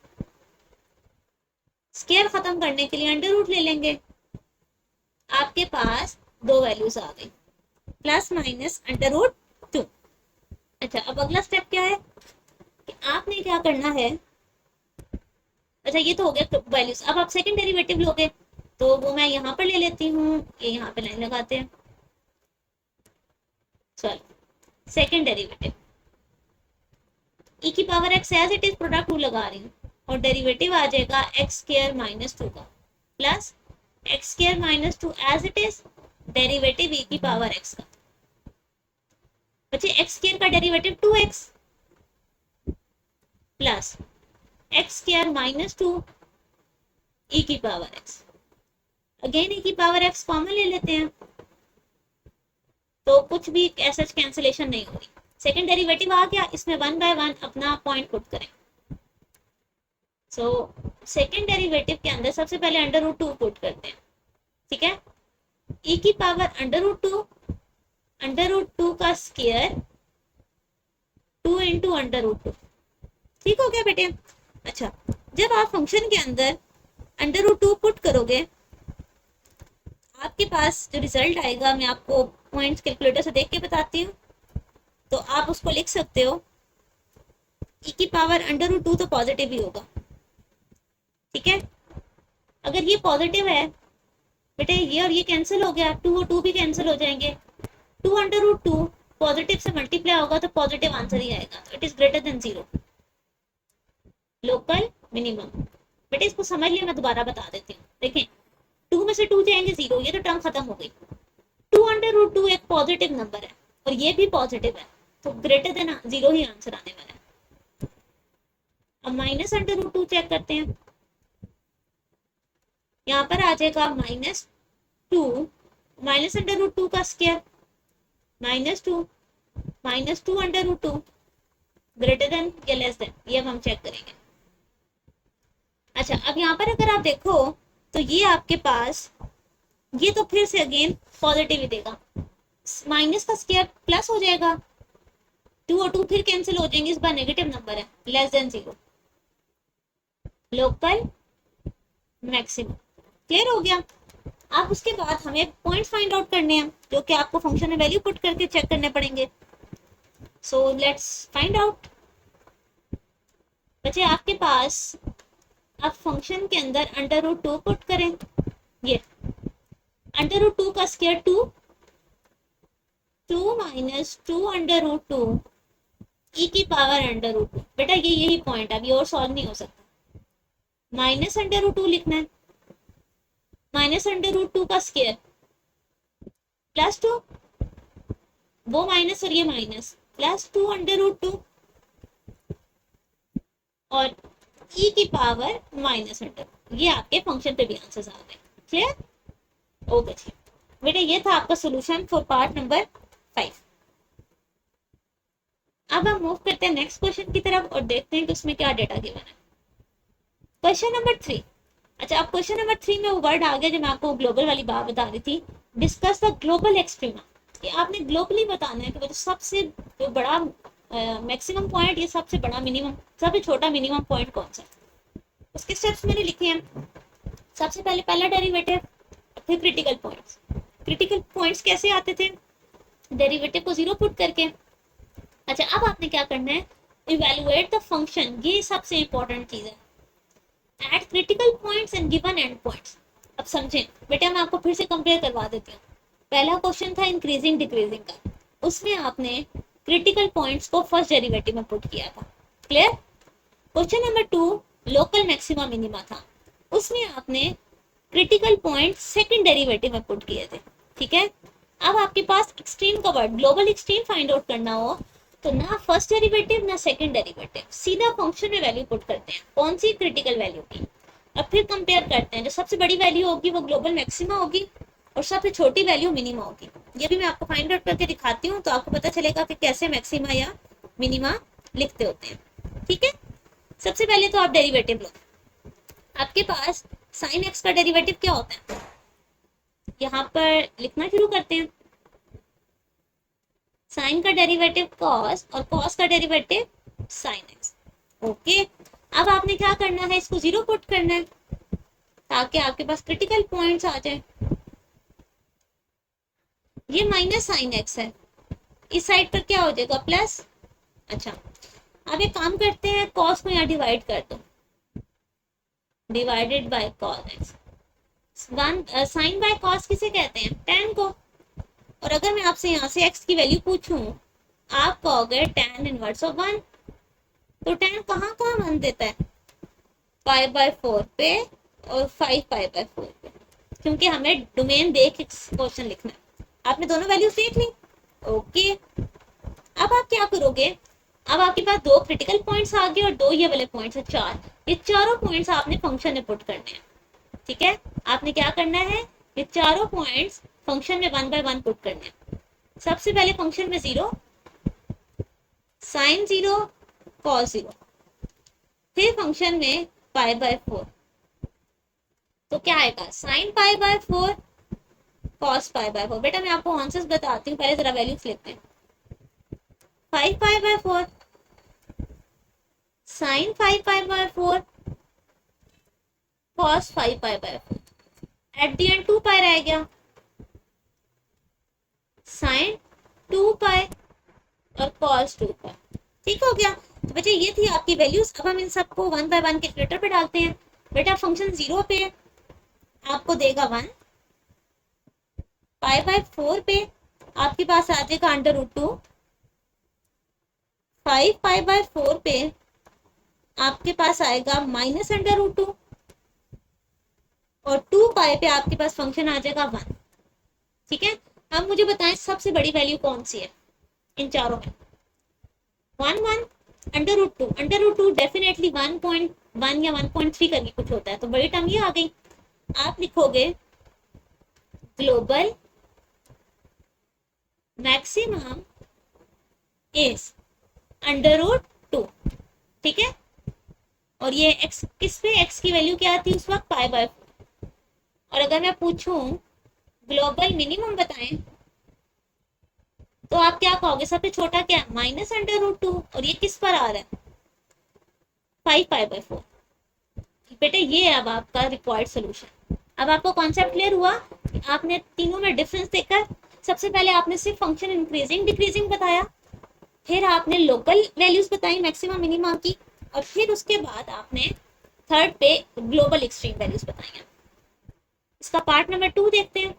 स्क्वायर खत्म करने के लिए अंडर रूट ले लेंगे, आपके पास दो वैल्यूज आ गई, प्लस माइनस √2। अच्छा, अब अगला स्टेप क्या है कि आपने क्या करना है, अच्छा ये तो हो गया वैल्यूज। अब आप सेकंड डेरिवेटिव लोगे, तो वो मैं यहाँ पर ले लेती हूँ, ये यहाँ पे लाइन लगाते हैं। चलो, सेकंड डेरिवेटिव, ई की power x as it is product rule लगा रही हूँ, और डेरिवेटिव आ जाएगा एक्स स्क्वायर -2 का, plus x square -2 as it is derivative e की पावर एक्स का। बच्चे एक्स स्क्वायर का derivative 2x plus x square -2 e की पावर एक्स। अगेन ई की पावर एक्स कॉमन ले लेते हैं, तो कुछ भी ऐसा कैंसिलेशन नहीं होगी। सेकंड डेरिवेटिव आ गया, इसमें 1 बाय 1 अपना पॉइंट पुट करें। सो सेकंड डेरिवेटिव के अंदर सबसे पहले √2 पुट करते हैं। ठीक है, ई की पावर √2 का स्क्वायर 2 इंटू √2। ठीक हो गया बेटे। अच्छा, जब आप फंक्शन के अंदर √2 पुट करोगे, आपके पास जो रिजल्ट आएगा, मैं आपको पॉइंट्स कैलकुलेटर से देख के बताती हूँ, तो आप उसको लिख सकते हो, ई की पावर √2 तो पॉजिटिव ही होगा। ठीक है, अगर ये पॉजिटिव है बेटे, ये और ये कैंसिल हो गया, 2 और 2 भी कैंसिल हो जाएंगे। 2 √2 पॉजिटिव से मल्टीप्लाई होगा तो पॉजिटिव आंसर ही आएगा, तो it is greater than 0, local minimum. बेटे इसको समझ लिया, मैं दोबारा बता देती हूँ। देखें, 2 में से 2 जाएंगे 0, ये तो टर्म खत्म हो गई। 2 √2 एक पॉजिटिव नंबर है और ये भी पॉजिटिव है, तो ग्रेटर देन 0 ही आंसर आने वाला है। अब -√2 चेक करते हैं, यहाँ पर आ जाएगा -2 -√2 का स्क्वायर -2 -2 √2 ग्रेटर देन या लेस देन, ये अब हम चेक करेंगे। अच्छा, अब यहाँ पर अगर आप देखो तो ये आपके पास, ये तो फिर से अगेन पॉजिटिव ही देगा, माइनस का स्क्वायर प्लस हो जाएगा, 2 और 2 फिर कैंसिल हो जाएंगे, इस बार नेगेटिव नंबर है, less than 0, local maximum. Clear हो गया। अब उसके बाद हमें पॉइंट्स फाइंड आउट करने हैं, जो कि आपको फंक्शन में वैल्यू पुट करके चेक करने पड़ेंगे। So let's find out. बच्चे आपके पास, अब फंक्शन के अंदर √2 पुट करें, ये √2 का स्क्वायर 2, 2 माइनस 2 √2 ई की पावर √2। बेटा ये यही पॉइंट है, अभी और सॉल्व नहीं हो सकता। माइनस √2 लिखना है, माइनस √2 का स्क्वायर प्लस 2, वो माइनस और ये माइनस, प्लस 2 √2 और ई की पावर माइनस √2। ये आपके फंक्शन पे भी आंसर्स आ गए। क्लियर? ओके जी बेटा, ये था आपका सोल्यूशन फॉर पार्ट नंबर 5। अब हम मूव करते हैं नेक्स्ट क्वेश्चन की तरफ और देखते हैं कि उसमें क्या डेटा गिवन है। Question number 3। अच्छा, अब क्वेश्चन नंबर 3 में वो वर्ड आ गया जो मैं आपको ग्लोबल वाली बात बता रही थी, डिस्कस द ग्लोबल एक्सट्रीमा। ये आपने ग्लोबली बताना है कि वो सबसे जो बड़ा मैक्सिमम पॉइंट, ये सबसे बड़ा मिनिमम, सबसे छोटा मिनिमम पॉइंट कौन सा है। उसके स्टेप्स मैंने लिखे हैं। सबसे पहले पहला डेरिवेटिव, फिर क्रिटिकल पॉइंट्स। क्रिटिकल पॉइंट्स कैसे आते थे, डेरिवेटिव को 0 पुट करके। अच्छा, अब आपने क्या करना है, इवेलुएट द फंक्शन, ये सबसे इंपॉर्टेंट चीज है, eight critical points and given and points. अब समझें बेटा, मैं आपको फिर से कंपेयर करवा देती हूँ। पहला क्वेश्चन था इंक्रीजिंग डिक्रीजिंग का, उसमें आपने क्रिटिकल पॉइंट्स को फर्स्ट डेरिवेटिव में पुट किया था। Clear? Question number 2 local maxima minima था, उसमें आपने क्रिटिकल पॉइंट सेकंड डेरिवेटिव में पुट किए थे। ठीक है, अब आपके पास एक्सट्रीम का word, global extreme find out करना हो तो ना फर्स्ट डेरिवेटिव ना सेकंड डेरिवेटिव, सीधा फंक्शन में वैल्यू पुट करते हैं, कौन सी, क्रिटिकल वैल्यू की। अब फिर कंपेयर करते हैं, जो सबसे बड़ी वैल्यू होगी वो ग्लोबल मैक्सिमा होगी और सबसे छोटी वैल्यू मिनिमा होगी। ये भी मैं आपको फाइंड आउट करके दिखाती हूँ, तो आपको पता चलेगा कि कैसे मैक्सिमा या मिनिमा लिखते होते हैं। ठीक है, सबसे पहले तो आप डेरिवेटिव लो। आपके पास साइन एक्स का डेरिवेटिव क्या होता है, यहाँ पर लिखना शुरू करते हैं। साइन का डेरिवेटिव कॉस और कॉस का डेरिवेटिव साइन एक्स। ओके, अब आपने क्या करना है, इसको 0 पुट करना है ताकि आपके पास क्रिटिकल पॉइंट्स आ जाए। ये माइनस साइन एक्स है, इस साइड पर क्या हो जाएगा, प्लस। अच्छा, अब एक काम करते हैं, कॉस को यहाँ डिवाइड कर दो, divided by cos x. Sine by cos किसे कहते हैं, tan को। और अगर मैं आपसे यहाँ से x की वैल्यू पूछूं, आप कहोगे tan इनवर्स ऑफ 1, तो tan कहाँ कहाँ 1 देता है, π/4 पे और 5π/4 पे, क्योंकि हमें डोमेन देख क्वेश्चन लिखना है। आपने दोनों वैल्यूज देख ली। ओके, अब आप क्या करोगे, अब आपके पास 2 क्रिटिकल पॉइंट्स आ गए और 2 ये वाले पॉइंट्स है, 4। ये चारों पॉइंट्स आपने फंक्शन में पुट करने हैं। ठीक है, आपने क्या करना है, ये चारों पॉइंट्स फंक्शन में 1 बाय 1 पुट करने हैं। सबसे पहले फंक्शन में 0, साइन 0, कॉस 0, फिर फंक्शन में π/4। तो क्या आएगा, साइन π/4, कॉस π/4। बेटा मैं आपको आंसर्स बताती हूँ, पहले जरा वैल्यूज लेते हैं। 5π/4, sine 5π/4, cos 5π/4, at the end 2 pi रह गया, साइन 2 पाई और कॉस 2 पाई। ठीक हो गया। तो बच्चे ये थी आपकी वैल्यूज। अब हम इन सबको 1 बाय 1 कैलकुलेटर पे डालते हैं। बेटा फंक्शन 0 पे आपको देगा 1, π/4 पे आपके पास आ जाएगा √2, 5π/4 पे आपके पास आएगा माइनस √2 और 2 पाई पे आपके पास फंक्शन आ जाएगा 1। ठीक है, अब मुझे बताएं सबसे बड़ी वैल्यू कौन सी है इन चारों में। 1 1 √2 डेफिनेटली 1.1 या 1.3 करके कुछ होता है, तो बड़ी टर्म ये आ गई। आप लिखोगे ग्लोबल मैक्सिमम इज √2 2, ठीक है। और ये x किस पे, x की वैल्यू क्या आती है उस वक्त π/4। और अगर मैं पूछूं ग्लोबल मिनिमम बताएं तो आप क्या कहोगे, सबसे छोटा क्या है -√2, और ये किस पर आ रहा है 5π/4। बेटे ये अब आपका रिक्वायर्ड सोल्यूशन। अब आपको कॉन्सेप्ट क्लियर हुआ, आपने तीनों में डिफरेंस देखा। सबसे पहले आपने सिर्फ फंक्शन इंक्रीजिंग डिक्रीजिंग बताया, फिर आपने लोकल वैल्यूज बताई मैक्सिमम मिनिमम की, और फिर उसके बाद आपने थर्ड पे ग्लोबल एक्सट्रीम वैल्यूज बताई। इसका पार्ट नंबर 2 देखते हैं।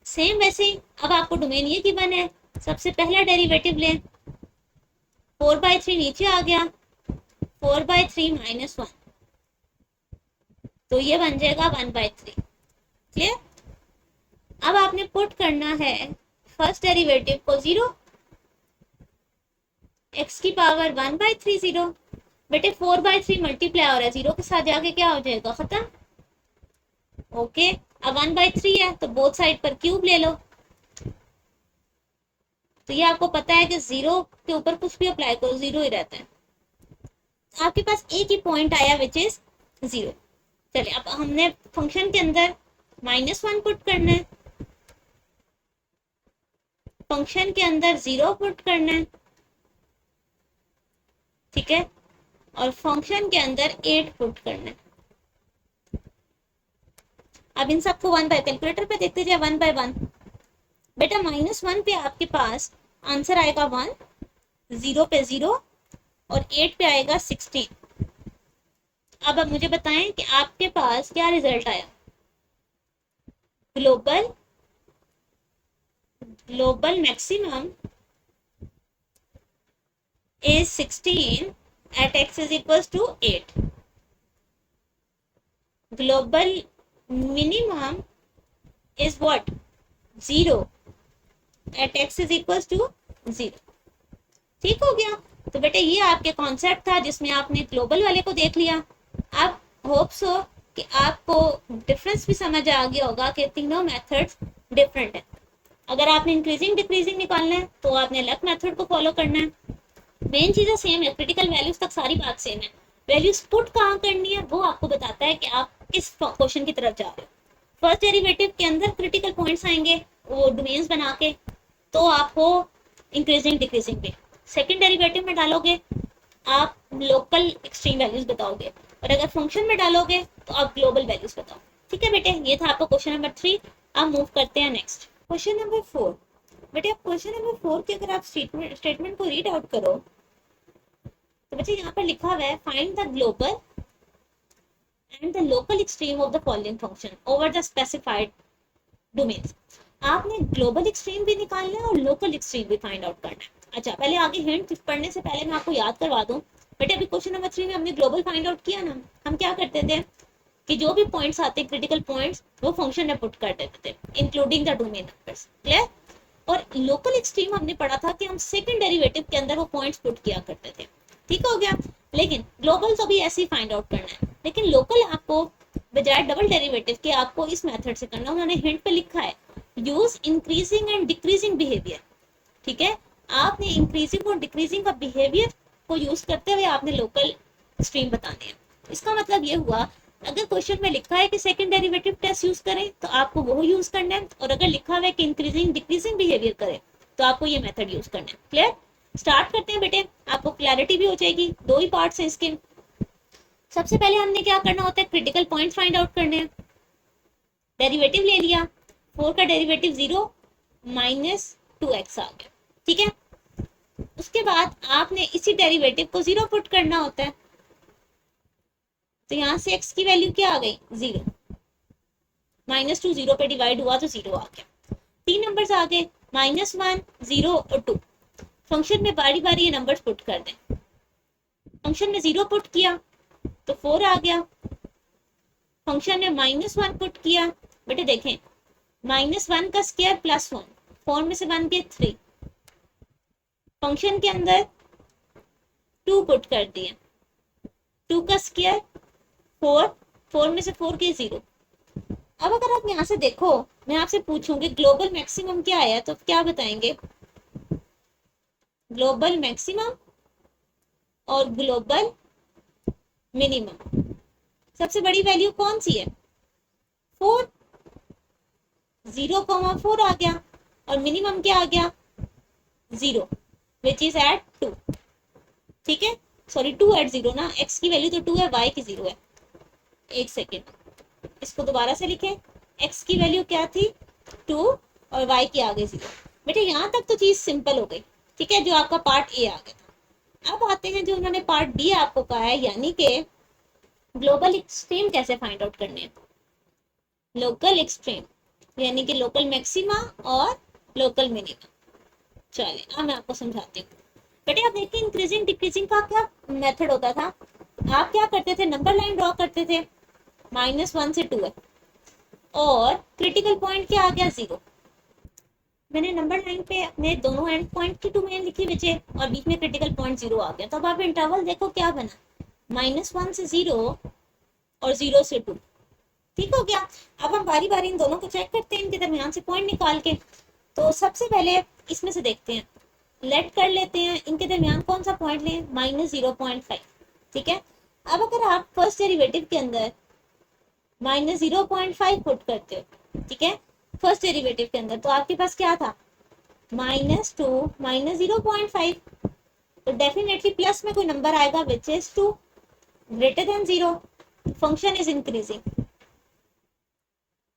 सेम वैसे ही अब आपको डोमेन ये गिवन है, सबसे पहला डेरिवेटिव लें, 4/3 नीचे आ गया, 4/3 -1, तो ये बन जाएगा 1/3। क्लियर। अब आपने पुट करना है फर्स्ट डेरिवेटिव को 0, x की पावर 1/3 0। बेटे 4/3 मल्टीप्लाई हो रहा है 0 के साथ जाके क्या हो जाएगा, खत्म। ओके, अब 1/3 है तो बोथ साइड पर क्यूब ले लो। तो ये आपको पता है कि 0 के ऊपर कुछ भी अप्लाई करो 0 ही रहता है। आपके पास एक ही पॉइंट आया विच इज 0। चलिए अब हमने फंक्शन के अंदर -1 पुट करना है, फंक्शन के अंदर 0 पुट करना है, ठीक है, और फंक्शन के अंदर 8 पुट करना है। अब इन सबको 1 बाय कैलकुलेटर पे देखते जाए 1 बाय 1। बेटा -1 पे आपके पास आंसर आएगा 1, 0 पे 0 और 8 पे आएगा 16। अब आप मुझे बताएं कि आपके पास क्या रिजल्ट आया। Global maximum is 16 at x is equals to 8. Global minimum is what? 0 at x is equals to 0. ठीक हो गया। तो बेटे ये आपके कॉन्सेप्ट था जिसमें आपने ग्लोबल वाले को देख लिया। आप होप सो कि आपको डिफरेंस भी समझ आ गया होगा कि तीनों मेथड्स डिफरेंट है। अगर आपने इंक्रीजिंग डिक्रीजिंग निकालना है तो आपने लेफ्ट मेथड को फॉलो करना है। मेन चीजें सेम है, क्रिटिकल वैल्यूज तक सारी बात सेम है। वैल्यूज पुट कहाँ करनी है वो आपको बताता है कि आप किस क्वेश्चन की तरफ जा रहे हो। फर्स्ट डेरिवेटिव के अंदर क्रिटिकल पॉइंट्स आएंगे वो डोमेन्स बना के, तो आप हो इंक्रीजिंग डिक्रीजिंग पे। सेकंड डेरिवेटिव में डालोगे आप लोकल एक्सट्रीम वैल्यूज बताओगे, और अगर फंक्शन में डालोगे तो आप ग्लोबल वैल्यूज बताओ। ठीक है बेटे, ये था आपका क्वेश्चन नंबर 3। अब मूव करते हैं नेक्स्ट क्वेश्चन नंबर 4। बेटे आप क्वेश्चन नंबर 4 के अगर आप स्टेटमेंट को रीड आउट करो तो बच्चे यहाँ पर लिखा हुआ है find the global and the local extreme of the following function over the specified domains. आपने ग्लोबल एक्सट्रीम भी निकालना है और लोकल एक्सट्रीम भी फाइंड आउट करना है। अच्छा, पहले आगे हिंट पढ़ने से पहले मैं आपको याद करवा दूं बेटे, अभी क्वेश्चन नंबर 3 में हमने ग्लोबल फाइंड आउट किया ना। हम क्या करते थे कि जो भी पॉइंट्स आते क्रिटिकल पॉइंट्स वो फंक्शन में पुट कर देते थे including the domain numbers. Clear. और लोकल एक्सट्रीम हमने पढ़ा था कि हम सेकंड डेरिवेटिव के अंदर वो पॉइंट्स पुट किया करते थे। ठीक हो गया। लेकिन ग्लोबल तो भी ऐसे ही फाइंड आउट करना है, लेकिन लोकल आपको बजाय डबल डेरिवेटिव के आपको इस मेथड से करना। उन्होंने हिंट पे लिखा है use increasing and decreasing behaviour. ठीक है, आपने इंक्रीजिंग और डिक्रीजिंग का बिहेवियर को यूज करते हुए आपने लोकल एक्सट्रीम बताने हैं। इसका मतलब ये हुआ अगर क्वेश्चन में लिखा है कि सेकंड डेरिवेटिव टेस्ट यूज करें तो आपको वो यूज करना है, और अगर लिखा हुआ है कि इंक्रीजिंग डिक्रीजिंग बिहेवियर करें तो आपको ये मेथड यूज करना है। क्लियर। स्टार्ट करते हैं बेटे, आपको क्लैरिटी भी हो जाएगी। दो ही पार्ट्स हैं इसके। सबसे पहले हमने क्या करना होता है, क्रिटिकल पॉइंट्स फाइंड आउट करने हैं। डेरिवेटिव ले लिया, 4 का डेरिवेटिव 0 -2x आ गया। ठीक है, उसके बाद आपने इसी डेरिवेटिव को 0 पुट करना होता है, तो यहां से x की वैल्यू क्या आ गई 0, -2 0 पे डिवाइड हुआ तो 0 आ गया। 3 नंबर्स आ गए -1 0 और 2। फंक्शन में बारी बारी ये नंबर्स पुट कर दें। फंक्शन में 0 पुट किया तो 4 आ गया, फंक्शन में -1 पुट किया। बेटे देखें -1 का स्क्वायर +1, 4 में से 1 गए 3। फंक्शन के अंदर 2 पुट कर दिए, 2 का स्क्वायर 4, 4 में से 4 गए 0। अब अगर आप यहाँ से देखो, मैं आपसे पूछूंगी ग्लोबल मैक्सिमम क्या आया तो क्या बताएंगे। ग्लोबल मैक्सिमम और ग्लोबल मिनिमम। सबसे बड़ी वैल्यू कौन सी है? 4। 0,4 आ गया और मिनिमम क्या आ गया? 0 विच इज एट 2। ठीक है, सॉरी 2 एट 0 ना, x की वैल्यू तो 2 है, y की 0 है। एक सेकेंड, इसको दोबारा से लिखें। x की वैल्यू क्या थी? 2 और y की आगे 0। बेटे यहाँ तक तो चीज सिंपल हो गई। ठीक है, जो आपका पार्ट ए आ गया। अब आते हैं जो उन्होंने पार्ट बी आपको कहा है, यानी कि ग्लोबल एक्सट्रीम कैसे फाइंड आउट करने हैं। लोकल एक्सट्रीम यानी कि लोकल मैक्सिमा और लोकल मिनिमा। चलिए अब मैं आपको समझाती हूँ। बेटे आप देखिए इंक्रीजिंग डिक्रीजिंग का क्या मेथड होता था। आप क्या करते थे, नंबर लाइन ड्रॉ करते थे, -1 से 2 है और क्रिटिकल पॉइंट क्या आ गया? 0। मैंने नंबर लाइन पे अपने दोनों एंड पॉइंट की 2 में लिखी बचे और बीच में क्रिटिकल पॉइंट 0 आ गया। तो अब आप इंटरवल देखो क्या बना, -1 से 0 और 0 से 2। ठीक हो गया। अब हम बारी बारी इन दोनों को चेक करते हैं, इनके दरमियान से पॉइंट निकाल के। तो सबसे पहले इसमें से देखते हैं, लेट कर लेते हैं इनके दरमियान कौन सा पॉइंट लें, -0.5। ठीक है, अब अगर आप फर्स्ट डेरिवेटिव के अंदर -0.5 पुट करते हो, ठीक है, फर्स्ट डेरिवेटिव के अंदर, तो आपके पास क्या था? -2 -0.5। तो डेफिनेटली प्लस में कोई नंबर आएगा which is 2 greater than 0। Function is increasing.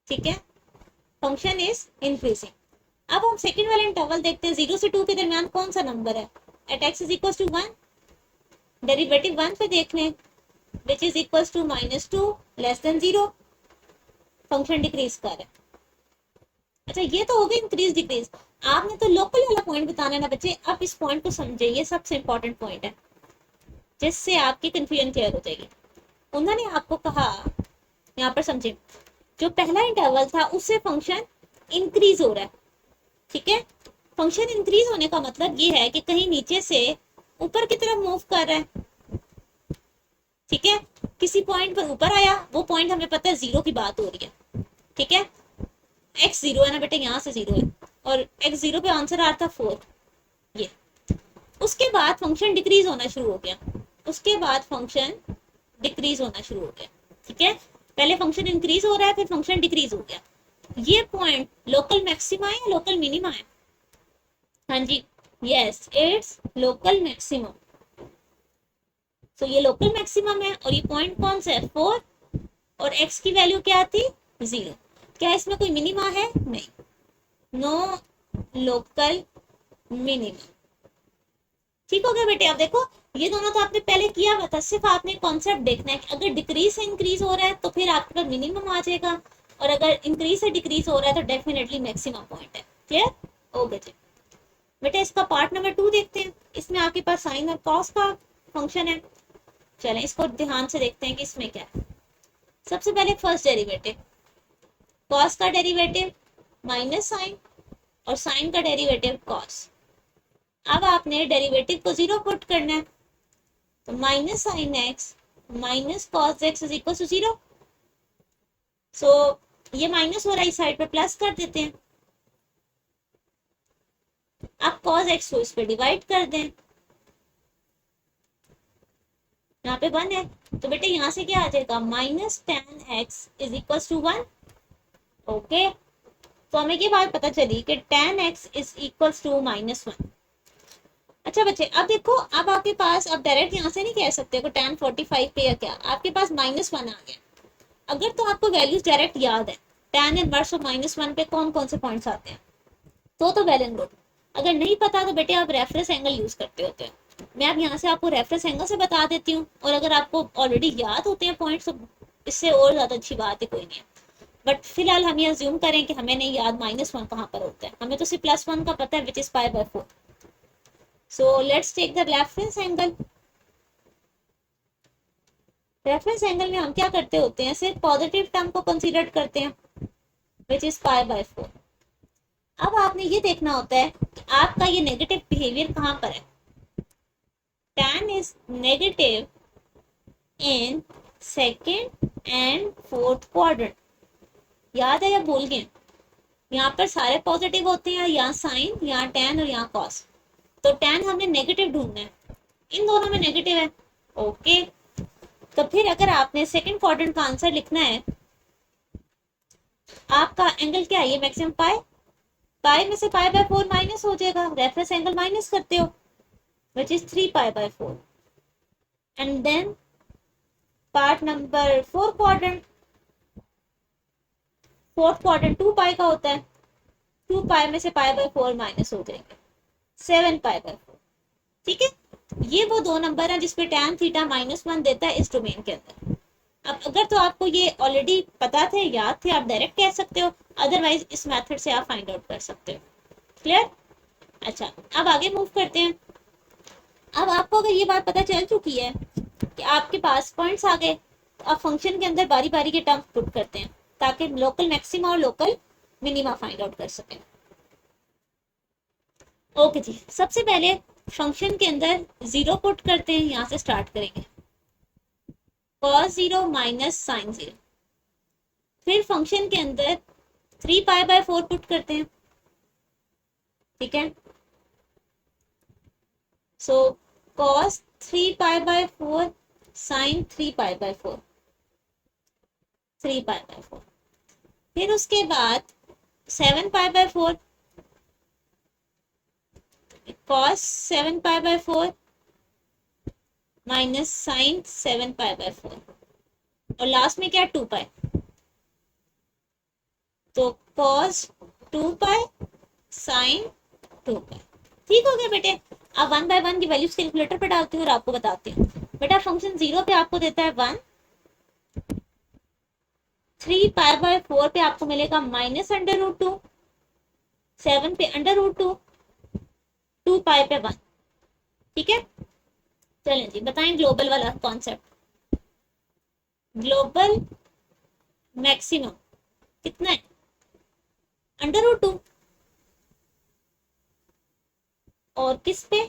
ठीक है, फंक्शन इज इंक्रीजिंग। अब हम सेकंड वाले इंटरवल देखते हैं, 0 से 2 के दरमियान कौन सा नंबर है? At x is equal to 1, derivative 1 पे देख लें, which is equal to -2 less than 0। Function decrease कर रहा है। अच्छा ये तो हो गया इंक्रीज डिक्रीज। आपने तो लोकल वाला पॉइंट बताना है ना बच्चे। अब इस पॉइंट को समझे, ये सबसे इंपॉर्टेंट पॉइंट है जिससे आपकी कंफ्यूजन क्लियर हो जाएगी। उन्होंने आपको कहा, यहाँ पर समझे, जो पहला इंटरवल था उससे फंक्शन इंक्रीज हो रहा है। ठीक है, फंक्शन इंक्रीज होने का मतलब ये है कि कहीं नीचे से ऊपर की तरफ मूव कर रहा है। ठीक है, किसी पॉइंट पर ऊपर आया, वो पॉइंट हमें पता है 0 की बात हो रही है। ठीक है, x 0 है ना बेटे, यहाँ से 0 है और x 0 पे आंसर आ रहा था 4। ये उसके बाद फंक्शन डिक्रीज होना शुरू हो गया, उसके बाद फंक्शन डिक्रीज होना शुरू हो गया। ठीक है, पहले फंक्शन इंक्रीज हो रहा है, फिर फंक्शन डिक्रीज हो गया। ये पॉइंट लोकल मैक्सिमा है या लोकल मिनिमा है? हाँ जी, यस इट्स लोकल मैक्सिमम। तो ये लोकल मैक्सिमम है और ये पॉइंट कौन सा है? 4। और x की वैल्यू क्या थी? 0। क्या इसमें कोई मिनिमा है? नहीं, नो लोकल मिनिमा। ठीक हो गया बेटे। अब देखो ये दोनों तो आपने पहले किया हुआ था, सिर्फ आपने कॉन्सेप्ट देखना है कि अगर डिक्रीज से इंक्रीज हो रहा है तो फिर आपके पास मिनिमम आ जाएगा, और अगर इंक्रीज से डिक्रीज हो रहा है तो डेफिनेटली मैक्सिमम पॉइंट है। क्लियर हो गया बेटा। इसका पार्ट नंबर 2 देखते हैं। इसमें आपके पास साइन और कॉस का फंक्शन है। चलें इसको ध्यान से देखते हैं कि इसमें क्या है। सबसे पहले फर्स्ट डेरिवेटिव, कॉस का डेरिवेटिव माइनस साइन और साइन का डेरिवेटिव कॉस। अब आपने डेरिवेटिव को 0 पुट करना है, तो minus sine x minus cos x is equal to 0। So ये माइनस हो रहा है, इस साइड पे प्लस कर देते हैं। आप कॉस एक्स को इस पे डिवाइड कर दें, यहाँ पे 1 है, तो बेटे यहाँ से क्या आ जाएगा? -tan(x) is equal to 1। Okay, तो हमें ये बात पता चली कि tan(x) इज इक्वल टू -1। अच्छा बच्चे अब देखो, अब आपके पास, अब डायरेक्ट यहाँ से नहीं कह सकते को tan 45 पे या क्या, आपके पास -1 आ गया। अगर तो आपको वैल्यूज डायरेक्ट याद है, tan इनवर्स ऑफ -1 पे कौन कौन से पॉइंट्स आते हैं, तो वेल एंड गुड। अगर नहीं पता तो बेटे आप रेफरेंस एंगल यूज करते होते हैं। मैं अब यहाँ से आपको रेफरेंस एंगल से बता देती हूँ, और अगर आपको ऑलरेडी याद होते हैं पॉइंट्स तो इससे और ज्यादा अच्छी बात है, कोई नहीं है। बट फिलहाल हम ये अज्यूम करें कि हमें नहीं याद -1 कहाँ पर होता है, हमें तो सिर्फ +1 का पता है which is π/4। So let's take the reference angle. Reference angle में हम क्या करते होते हैं, सिर्फ पॉजिटिव टर्म को कंसीडर करते हैं विच इज π/4। अब आपने ये देखना होता है कि आपका ये नेगेटिव बिहेवियर कहाँ पर है। tan is negative in second and fourth quadrant. याद है या भूल गए? यहाँ पर सारे पॉजिटिव होते हैं, यहाँ साइन, यहाँ tan और यहाँ कॉस। तो tan हमने नेगेटिव ढूंढना है, इन दोनों में नेगेटिव है। ओके, तो फिर अगर आपने सेकंड क्वाड्रेंट का आंसर लिखना है, आपका एंगल क्या है, ये मैक्सिमम पाई, पाई में से पाई बाय 4 माइनस हो जाएगा, रेफरेंस एंगल माइनस करते हो, which is 3 pi by 4। And then part number 4 quadrant, fourth quadrant 2 pi का होता है, 2 पाई में से पाई बाय 4 माइनस हो जाएंगे, 7 पाई बाय 4। ठीक है, ये वो दो नंबर हैं जिसपे tan थीटा -1 देता है इस डोमेन के अंदर। अब अगर तो आपको ये ऑलरेडी पता थे, याद थे, आप डायरेक्ट कह सकते हो, अदरवाइज इस मेथड से आप फाइंड आउट कर सकते हो। क्लियर? अच्छा, अब आगे मूव करते हैं। अब आपको अगर ये बात पता चल चुकी है कि आपके पास पॉइंट्स आ गए, तो आप फंक्शन के अंदर बारी बारी के टर्म्स पुट करते हैं ताकि लोकल मैक्सिमा और लोकल मिनिमा फाइंड आउट कर सकें। ओके जी, सबसे पहले फंक्शन के अंदर 0 पुट करते हैं, यहाँ से स्टार्ट करेंगे, cos 0 माइनस साइन 0। फिर फंक्शन के अंदर 3 पाई बाय 4 पुट करते हैं। ठीक है, so cos 3 pi by 4 sine 3 pi by 4, 3 pi by 4। फिर उसके बाद 7 pi by 4 cos 7 pi by 4 minus sine 7 pi by 4, और लास्ट में क्या 2 पाई, तो cos 2 पाई साइन 2 पाई। ठीक हो गया बेटे। अब 1 बाय 1 की वैल्यूज कैलकुलेटर पे डालती हूँ और आपको बताती हूँ। बेटा फंक्शन 0 पे आपको देता है 1, 3 पाई बाय 4 पे आपको मिलेगा -√2, 7 पे √2, 2 पाई पे 1। ठीक है, चलें जी बताएं ग्लोबल वाला कॉन्सेप्ट। ग्लोबल मैक्सिमम कितना है, √2, और किस पे,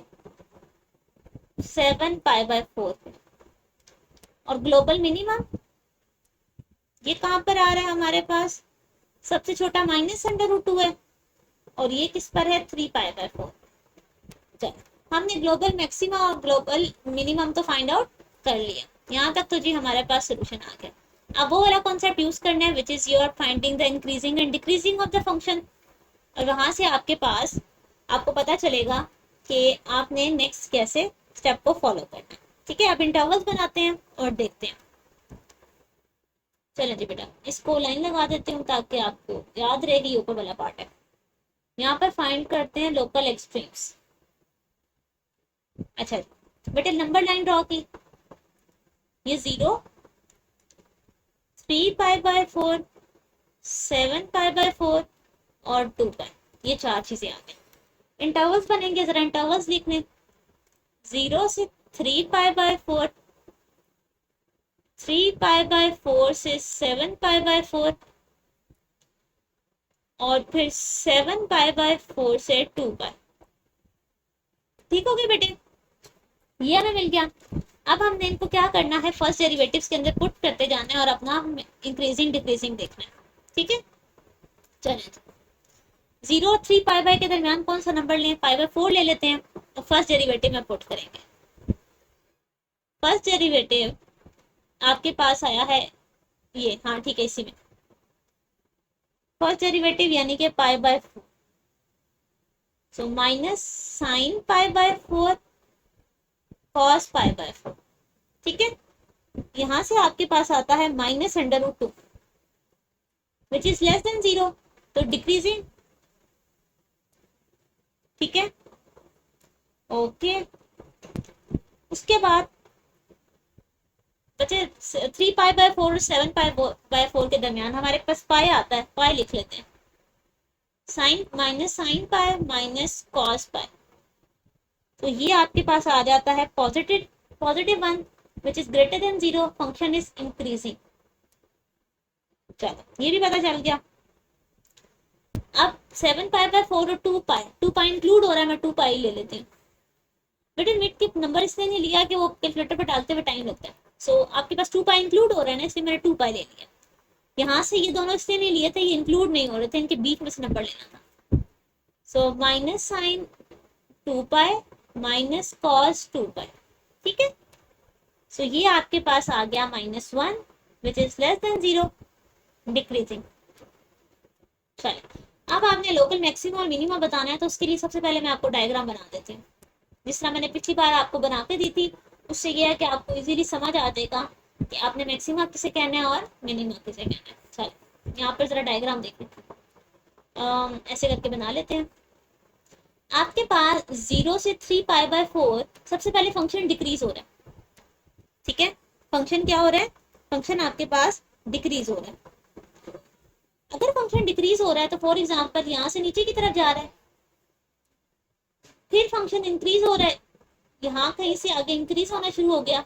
7 पाई बाय 4 पे। और ग्लोबल मिनिमम ये कहां पर आ रहा है हमारे पास, सबसे छोटा -√2 है, और ये किस पर है, 3 पाई बाय 4। चलो, हमने ग्लोबल मैक्सिमा और ग्लोबल मिनिमम तो फाइंड आउट कर लिया, यहाँ तक तो जी हमारे पास सोल्यूशन आ गया। अब वो वाला कॉन्सेप्ट यूज करना है which is your finding the increasing and decreasing of the function, और वहां से आपके पास आपको पता चलेगा कि आपने नेक्स्ट कैसे स्टेप को फॉलो करना है। ठीक है, अब इंटरवल्स बनाते हैं और देखते हैं। चलो जी बेटा, इसको लाइन लगा देती हूँ ताकि आपको याद रहेगी, ऊपर वाला पार्ट है। यहाँ पर फाइंड करते हैं लोकल एक्सट्रीम्स। अच्छा बेटे, नंबर लाइन ड्रॉ की, ये 0, 3 पाई बाय 4, 7 पाई बाय 4 और 2 पाई, ये चार चीजें आ गई। इंटरवल्स बनेंगे, जरा इंटरवल्स लिखने, 0 से 3 पाई बाय 4, 3 पाई बाय 4 से 7 पाई बाय 4, और फिर 7 पाई बाय 4 से 2 पाई। ठीक हो गए बेटे, ये हमें मिल गया। अब हमने इनको क्या करना है, फर्स्ट डेरिवेटिव्स के अंदर पुट करते जाना है और अपना इंक्रीजिंग डिक्रीजिंग देखना है। ठीक है, चलें 0 और 3 पाई बाय के दरमियान कौन सा नंबर लें, पाई बाय 4 ले लेते हैं, तो फर्स्ट डेरिवेटिव में पुट करेंगे। फर्स्ट डेरिवेटिव आपके पास आया है ये, हाँ ठीक है, इसी में फर्स्ट डेरिवेटिव यानी कि पाई by 4, so minus sine pi by 4 cos pi by 4। ठीक है, यहां से आपके पास आता है -√2 विच इज लेस देन 0, तो डिक्रीजिंग। ठीक है, ओके। उसके बाद बचे 3 पाई बाय 4 और 7 पाई बाय 4 के दरमियान हमारे पास पाई आता है, पाई लिख लेते हैं, sine minus sine pi minus cos pi, तो ये आपके पास आ जाता है positive 1 which is greater than 0, function is increasing. चलो ये भी पता चल गया। अब 7 पाई बाय 4 और 2 पाई इंक्लूड हो रहा है, मैं 2 पाई ले लेती हूँ। बेटे मिड के नंबर इसलिए नहीं लिया कि वो कैलकुलेटर पर डालते हुए टाइम लगता है, सो आपके पास 2 पाई इंक्लूड हो रहा है ना, इसलिए मैंने 2 पाई ले लिया। यहाँ से ये दोनों इसलिए नहीं लिए थे, ये इंक्लूड नहीं हो रहे थे, इनके बीच में से नंबर लेना था। So minus sine 2 pi minus cos 2 pi, ठीक है। सो ये आपके पास आ गया -1 which is less than 0, decreasing. चलिए, अब आपने लोकल मैक्सिमा और मिनिमा बताना है, तो उसके लिए सबसे पहले मैं आपको डायग्राम बना देती हूँ, जिस तरह मैंने पिछली बार आपको बना के दी थी। उससे ये है कि आपको इजीली समझ आ जाएगा कि आपने मैक्सिमा किसे कहना है और मिनिमा किसे कहना है। चलिए, यहाँ पर जरा डायग्राम देखें, ऐसे करके बना लेते हैं। आपके पास 0 से 3π/4 सबसे पहले फंक्शन डिक्रीज हो रहा है, ठीक है। फंक्शन क्या हो रहा है? फंक्शन आपके पास डिक्रीज हो रहा है। अगर फंक्शन डिक्रीज हो रहा है तो फॉर एग्जांपल यहाँ से नीचे की तरफ जा रहा है, फिर फंक्शन इंक्रीज हो रहा है, यहाँ कहीं से आगे इंक्रीज होना शुरू हो गया,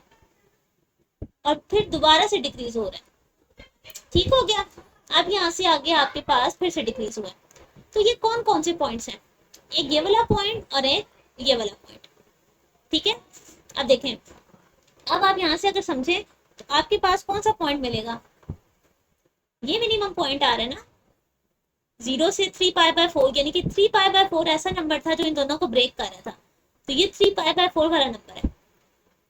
और फिर दोबारा से डिक्रीज हो रहा है, ठीक हो गया। अब यहाँ से आगे आपके पास फिर से डिक्रीज हुआ है। तो ये कौन कौन से पॉइंट्स हैं? एक ये वाला पॉइंट और एक ये वाला पॉइंट, ठीक है। अब देखें, अब आप यहाँ से अगर समझें तो आपके पास कौन सा पॉइंट मिलेगा? ये मिनिमम पॉइंट आ रहा है ना, 0 से 3π/4, यानी कि 3π/4 ऐसा नंबर था जो इन दोनों को ब्रेक कर रहा था, तो ये 3π/4 वाला नंबर है।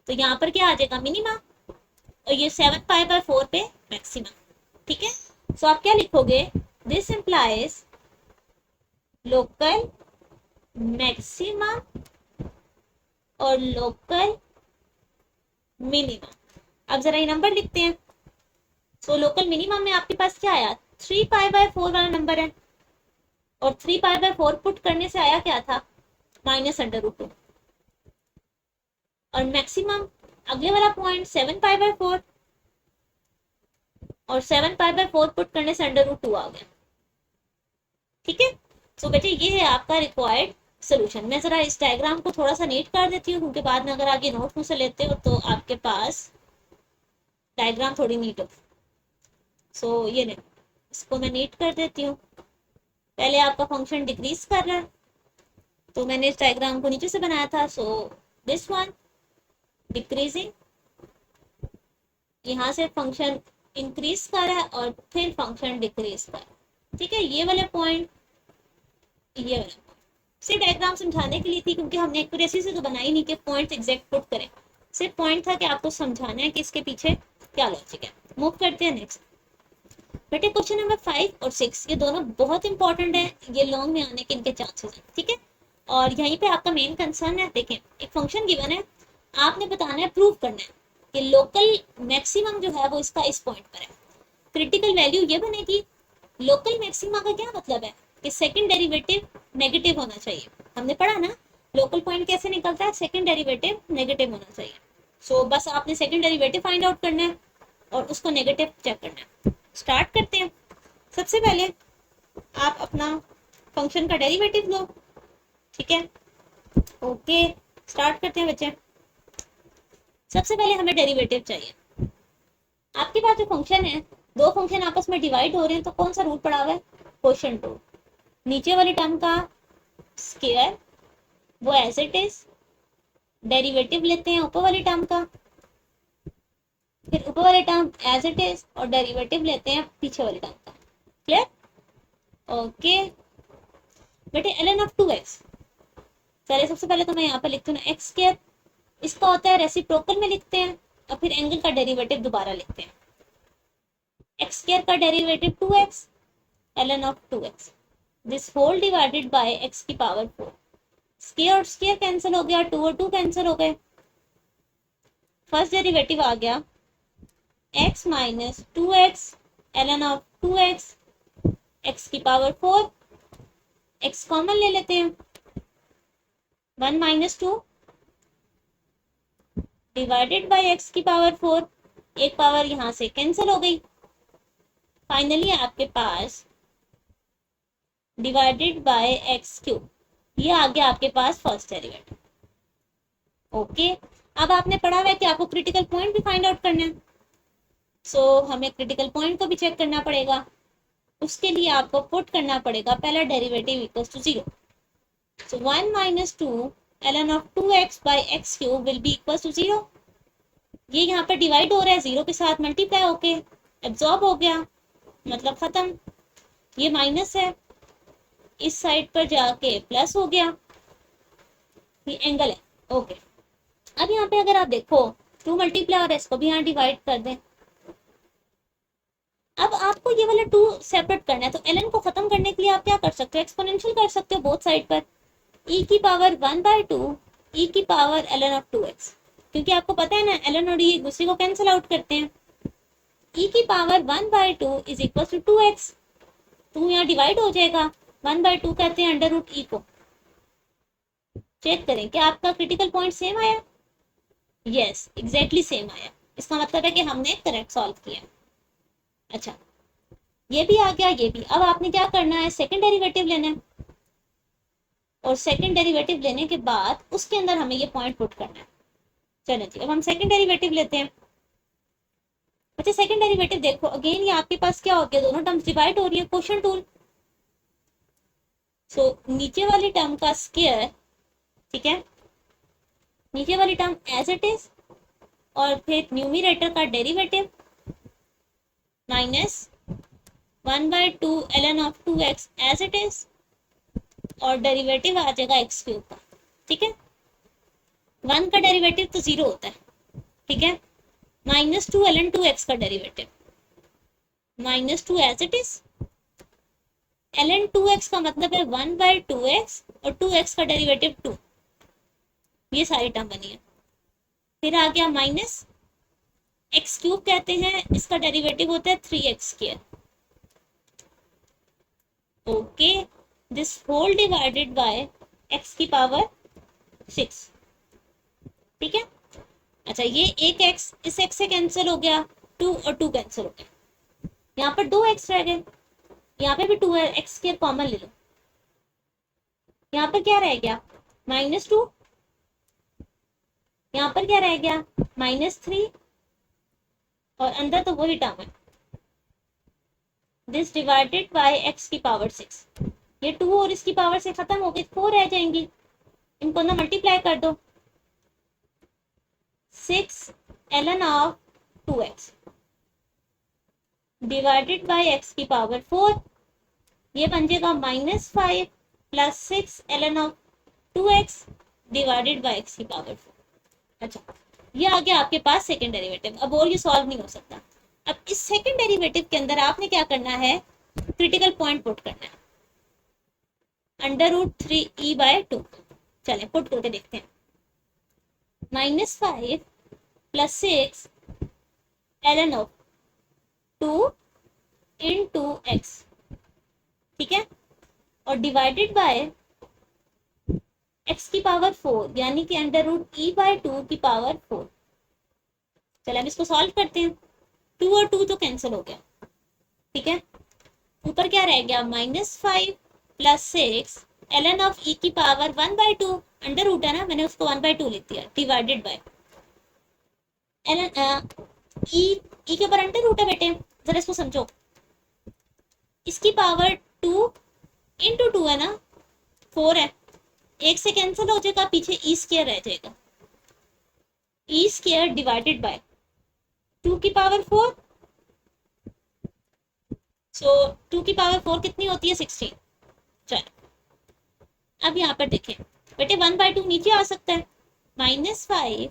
तो यहाँ पर क्या आ जाएगा? मिनिमा, और ये 7π/4 पे मैक्सिमम, ठीक है। सो आप क्या लिखोगे? दिस इंप्लाइज लोकल मैक्सिमा और लोकल मिनिमम। अब जरा ये नंबर लिखते हैं। सो लोकल मिनिमम में आपके पास क्या आया? 3π/4 वाला नंबर है, और 3π/4 पुट करने से आया क्या था? -√2। और मैक्सिमम अगले वाला पॉइंट 7π/4, और 7π/4 पुट करने से √2 आ गया, ठीक है। सो बेटे ये है आपका रिक्वायर्ड सोल्यूशन। मैं जरा इस डायग्राम को थोड़ा सा नीट कर देती हूँ, क्योंकि बाद में अगर आप ये नोट मुझसे लेते हो तो आपके पास डायग्राम थोड़ी नीट हो। सो ये नहीं, इसको मैं नीट कर देती हूँ। पहले आपका फंक्शन डिक्रीज कर रहा है, तो मैंने इस डायग्राम को नीचे से बनाया था। सो दिस वन डिक्रीजिंग, यहाँ से फंक्शन इंक्रीज कर रहा है और फिर फंक्शन डिक्रीज कर रहा है, ठीक है। ये वाले पॉइंट, ये वाला सिर्फ डायग्राम समझाने के लिए थी, क्योंकि हमने एक्यूरेसी से तो बनाई नहीं कि पॉइंट्स एग्जैक्ट पुट करें। सिर्फ पॉइंट था कि आपको समझाना है कि इसके पीछे क्या लॉजिक है। मूव करते हैं नेक्स्ट। बेटे क्वेश्चन नंबर 5 और 6 ये दोनों बहुत इंपॉर्टेंट है, ये लॉन्ग में आने के इनके चांसेस हैं, ठीक है। और यहीं पे आपका मेन कंसर्न है, देखें एक फंक्शन गिवन है, आपने बताना है, प्रूव करना है कि लोकल मैक्सिमम जो है वो इसका इस पॉइंट पर है। क्रिटिकल वैल्यू ये बनेगी। लोकल मैक्सिमा का क्या मतलब है? कि सेकंड डेरिवेटिव नेगेटिव होना चाहिए। हमने पढ़ा ना लोकल पॉइंट कैसे निकलता है? सेकंड डेरिवेटिव नेगेटिव होना चाहिए। सो बस आपने सेकंड डेरिवेटिव फाइंड आउट करना है और उसको नेगेटिव चेक करना है। स्टार्ट करते हैं। सबसे पहले आप अपना फंक्शन का डेरिवेटिव लो, ठीक है। ओके, स्टार्ट करते हैं बच्चे। सबसे पहले हमें डेरिवेटिव चाहिए। आपके पास जो फंक्शन है, दो फंक्शन आपस में डिवाइड हो रहे हैं, तो कौन सा रूल पड़ा हुआ है? Quotient rule. नीचे वाली टर्म का स्क्वायर वो एज इट इज, डेरिवेटिव लेते हैं ऊपर वाली टर्म का, फिर ऊपर वाली टर्म एज इट इज और डेरिवेटिव लेते हैं पीछे वाली टर्म का। क्लियर? ओके बेटे, ln ऑफ 2x। चलिए सबसे पहले तो मैं यहाँ पे लिखती हूँ एक्स स्क्वायर, इसका होता है रेसिप्रोकल में लिखते हैं, और फिर एंगल का डेरिवेटिव दोबारा लिखते हैं। एक्स स्क्वायर का derivative 2x, ln of 2x, this whole divided by x की पावर 4। स्क्वायर और स्क्वायर कैंसिल हो गया, 2 और 2 कैंसिल हो गए। फर्स्ट डेरिवेटिव आ गया x minus 2x, ln of 2x, x की पावर 4, x कॉमन ले लेते हैं, 1 माइनस 2 डिवाइडेड बाय x की पावर 4, एक पावर यहाँ से कैंसिल हो गई। फाइनली आपके पास डिवाइडेड बाय एक्स क्यूब, ये आ गया आपके पास फर्स्ट डेरिवेटिव। ओके, अब आपने पढ़ा हुआ है कि आपको क्रिटिकल पॉइंट भी फाइंड आउट करना है। सो हमें क्रिटिकल पॉइंट को भी चेक करना पड़ेगा। उसके लिए आपको पुट करना पड़ेगा पहला derivative equals to 0। So 1 minus 2 ln of 2x by x cube will be equals to 0। ये यहाँ पर डिवाइड हो रहा है, 0 के साथ मल्टीप्लाई होके एब्जॉर्ब हो गया, मतलब खत्म। ये माइनस है, इस साइड पर जाके प्लस हो गया, ये एंगल है। ओके, अब यहाँ पे अगर आप देखो 2 मल्टीप्लाई और इसको भी यहाँ डिवाइड कर दें। अब आपको ये वाला 2 सेपरेट करना है, तो ln को खत्म करने के लिए आप क्या कर सकते हो, एक्सपोनेंशियल कर सकते हो बोथ साइड पर, e की पावर 1/2 e की पावर ln ऑफ 2x, क्योंकि आपको पता है ना ln और e एक दूसरे को कैंसिल आउट करते हैं। e की power 1/2 is equal to 2x, 2 यहाँ डिवाइड हो जाएगा, 1/2 कहते हैं अंडर रूट ई को। चेक करें क्या आपका क्रिटिकल पॉइंट सेम आया। यस, एग्जैक्टली सेम आया। इसका मतलब है कि हमने करेक्ट सॉल्व किया। अच्छा, ये भी आ गया, ये भी। अब आपने क्या करना है, सेकंड डेरिवेटिव लेना है, और सेकंड डेरिवेटिव लेने के बाद उसके अंदर हमें ये पॉइंट पुट करना है। चलो जी, अब हम सेकंड डेरिवेटिव लेते हैं। अच्छा, सेकंड डेरिवेटिव देखो अगेन, ये आपके पास क्या हो गया, दोनों टर्म्स डिवाइड हो रही है, क्वोशिएंट टूल। सो नीचे वाली टर्म का स्क्वायर, ठीक है, नीचे वाली टर्म एज इट इज, और फिर न्यूमरेटर का derivative minus 1/2 ln of 2x as it is, और डेरिवेटिव आ जाएगा x क्यूब का। ठीक है, 1 का डेरिवेटिव तो 0 होता है, ठीक है, -2 ln 2x का derivative -2 as it is, ln 2x का मतलब है 1/2x, और 2x का डेरिवेटिव 2, ये सारी टर्म बनी है। फिर आ गया माइनस x क्यूब कहते हैं, इसका डेरिवेटिव होता है 3x square. Okay, this whole divided by x की पावर 6। ठीक है, अच्छा, ये एक x इस x से कैंसिल हो गया, 2 और 2 कैंसिल हो गया, यहाँ पर 2 x रह गए, यहाँ पे भी 2 है, x स्क्वायर कॉमन ले लो, यहाँ पर क्या रह गया -2, यहाँ पर क्या रह गया -3, और अंदर तो वही टर्म है, दिस डिवाइडेड बाय x की पावर 6। ये 2 और इसकी पावर से खत्म हो गई, 4 रह जाएंगी, इनको ना मल्टीप्लाई कर दो, 6 ln of 2x divided by x की पावर 4, ये बन जाएगा -5 plus 6 ln of 2x divided by x की पावर 4। अच्छा, ये आ गया आपके पास सेकंड डेरिवेटिव। अब और ये सॉल्व नहीं हो सकता। अब इस सेकंड डेरिवेटिव के अंदर आपने क्या करना है, क्रिटिकल पॉइंट पुट करना है, √3e/2। चलें पुट करके देखते हैं, -5 plus 6 ln of 2 into x, ठीक है, और डिवाइडेड बाय x की पावर 4, यानी कि √e/2 की पावर 4। चलो अब इसको सॉल्व करते हैं, 2 और 2 तो कैंसिल हो गया, ठीक है, ऊपर क्या रह गया -5 प्लस 6 ln ऑफ e की पावर 1/2, अंडर रूट है ना, मैंने उसको 1/2 लिख दिया, डिवाइडेड बाय ln e के ऊपर अंडर रूट है बेटे, जरा इसको समझो, इसकी पावर 2 into 2 है ना, 4 है, एक से कैंसिल हो जाएगा, पीछे ई स्क्वायर रह जाएगा, ई स्क्वायर डिवाइडेड बाय 2 की पावर 4। सो 2 की पावर 4 कितनी होती है, 16। चलो अब यहाँ पर देखें बेटे, 1/2 नीचे आ सकता है, -5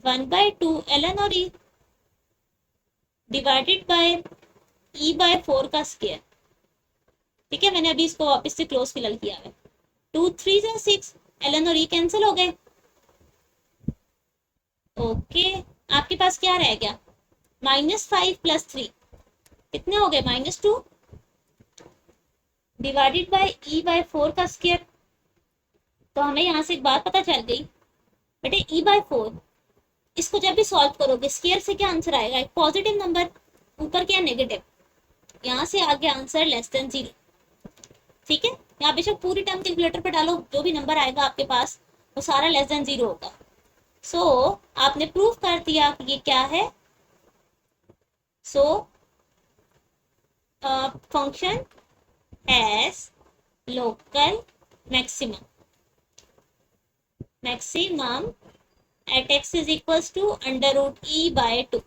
1/2 ln और e डिवाइडेड बाय e/4 का स्क्वायर। ठीक है, मैंने अभी इसको वापस से क्लोज फिलहाल किया है, 2 3 6 ln और e कैंसिल हो गए। ओके, आपके पास क्या रह गया, -5 प्लस 3 कितने हो गए, -2 डिवाइडेड बाय e/4 का स्क्वायर। तो हमें यहाँ से एक बात पता चल गई बेटे, e/4 इसको जब भी सॉल्व करोगे स्क्वायर से क्या आंसर आएगा, एक पॉजिटिव नंबर, ऊपर क्या नेगेटिव, यहाँ से आगे आंसर <0। ठीक है, यहाँ बेशक पूरी टर्म कैलकुलेटर पे डालो, जो भी नंबर आएगा आपके पास वो सारा <0 होगा। सो आपने प्रूफ कर दिया कि ये क्या है। So function has local maximum at x is equals to √e/2।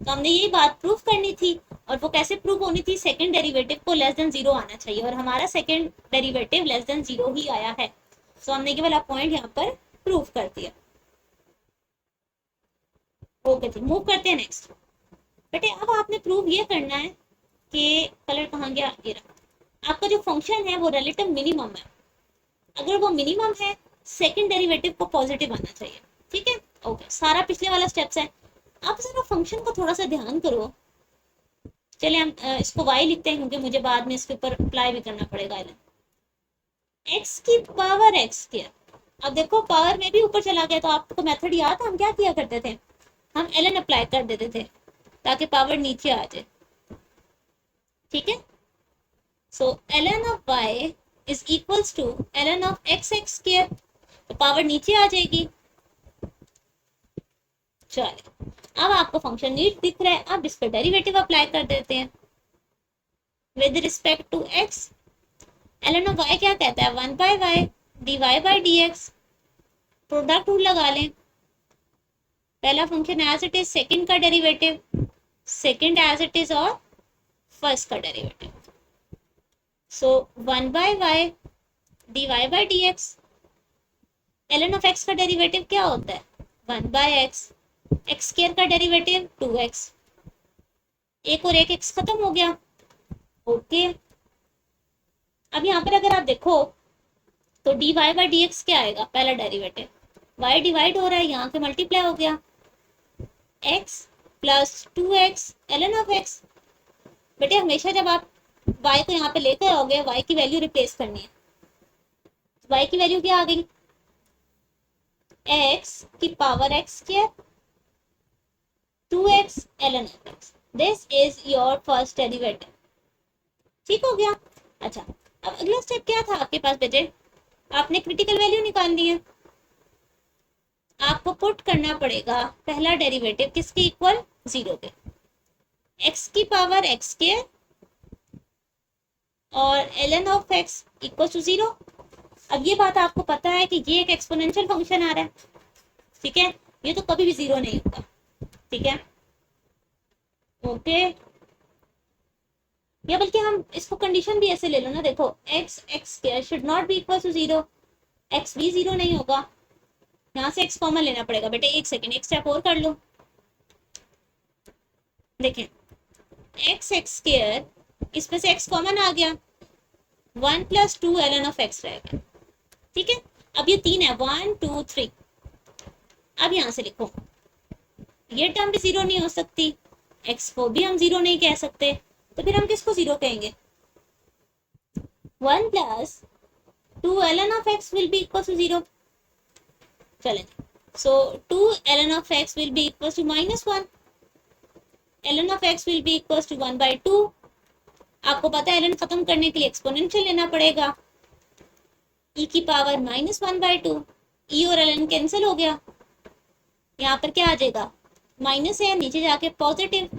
तो हमने यही बात प्रूफ करनी थी, और वो कैसे प्रूफ होनी थी, सेकंड डेरिवेटिव को <0 आना चाहिए, और हमारा सेकंड डेरिवेटिव <0 ही आया है। सो हमने ये वाला पॉइंट यहाँ पर प्रूव कर दिया। ओके जी, मूव करते हैं नेक्स्ट। बेटे अब आपने प्रूव ये करना है कि कलर कहाँ गया, ये रहा। आपका जो फंक्शन है वो रिलेटिव मिनिमम है। अगर वो मिनिमम है सेकंड डेरिवेटिव को पॉजिटिव आना चाहिए। ठीक है, ओके, सारा पिछले वाला स्टेप्स है। आप जरा फंक्शन को थोड़ा सा ध्यान करो। चलिए हम इसको y लिखते हैं क्योंकि मुझे बाद में इसके ऊपर अप्लाई भी करना पड़ेगा। एक्स की पावर एक्स स्क्वायर। अब देखो पावर में भी ऊपर चला गया, तो आपको मेथड याद है हम क्या किया करते थे, हम ln अप्लाई कर देते थे ताकि पावर नीचे आ जाए। ठीक है, so ln of y is equals to ln of x x square, तो पावर नीचे आ जाएगी। चलिए अब आपको फंक्शन नीट दिख रहा है, अब इस पर डेरिवेटिव अप्लाई कर देते हैं with respect to x. ln of y क्या कहता है, 1 by y dy by d x. Product rule लगा लें, पहला function as it is, second का derivative, second as it is और फर्स्ट का derivative. So 1 by y dy by d x. ln of x का डेरिवेटिव क्या होता है, 1 बाय x, एक्स स्क्वायर का डेरिवेटिव 2x, एक और एक x खत्म हो गया। ओके, अब यहाँ पर अगर आप देखो तो dy बाई डी एक्स क्या आएगा, पहला डेरिवेटिव, y डिवाइड हो रहा है, यहाँ पे मल्टीप्लाई हो गया, x plus 2x ln of x। बेटे हमेशा जब आप y को यहाँ पे लेकर आओगे, y की वैल्यू रिप्लेस करनी है। y की वैल्यू क्या आ गई, x की power x square 2x ln of x। This is your first derivative. ठीक हो गया। अच्छा, अब अगला स्टेप क्या था आपके पास बेटे, आपने क्रिटिकल वैल्यू निकालनी है। आपको पुट करना पड़ेगा पहला डेरिवेटिव किसके इक्वल, 0 के, x की पावर x स्क्वायर और ln of x equal to 0। अब ये बात आपको पता है कि ये एक एक्सपोनेंशियल फंक्शन आ रहा है। ठीक है, ये तो कभी भी 0 नहीं होगा। ठीक है, ओके, या बल्कि हम इसको कंडीशन भी ऐसे ले लो ना, देखो x x square should not be equal to 0, x भी 0 नहीं होगा। यहाँ से x कॉमन लेना पड़ेगा बेटे, एक सेकेंड, एक स्टेप और कर लो। देखें x x स्क्वायर, इसमें से x कॉमन आ गया, 1 प्लस 2 ln ऑफ x रहेगा। ठीक है, अब ये 3 है, 1 2 3। अब यहाँ से लिखो, ये टर्म भी 0 नहीं हो सकती, x को भी हम 0 नहीं कह सकते, तो फिर हम किसको 0 कहेंगे, 1 plus 2 ln of x will be equal to 0। चलें, so 2 ln of x will be equal to -1, ln of x will be equal to 1 by 2। आपको पता है ln खत्म करने के लिए एक्सपोनेंशियल लेना पड़ेगा, e की पावर -1 बाई 2, e और ln कैंसिल हो गया, यहाँ पर क्या आ जाएगा, माइनस है, नीचे जाके पॉजिटिव,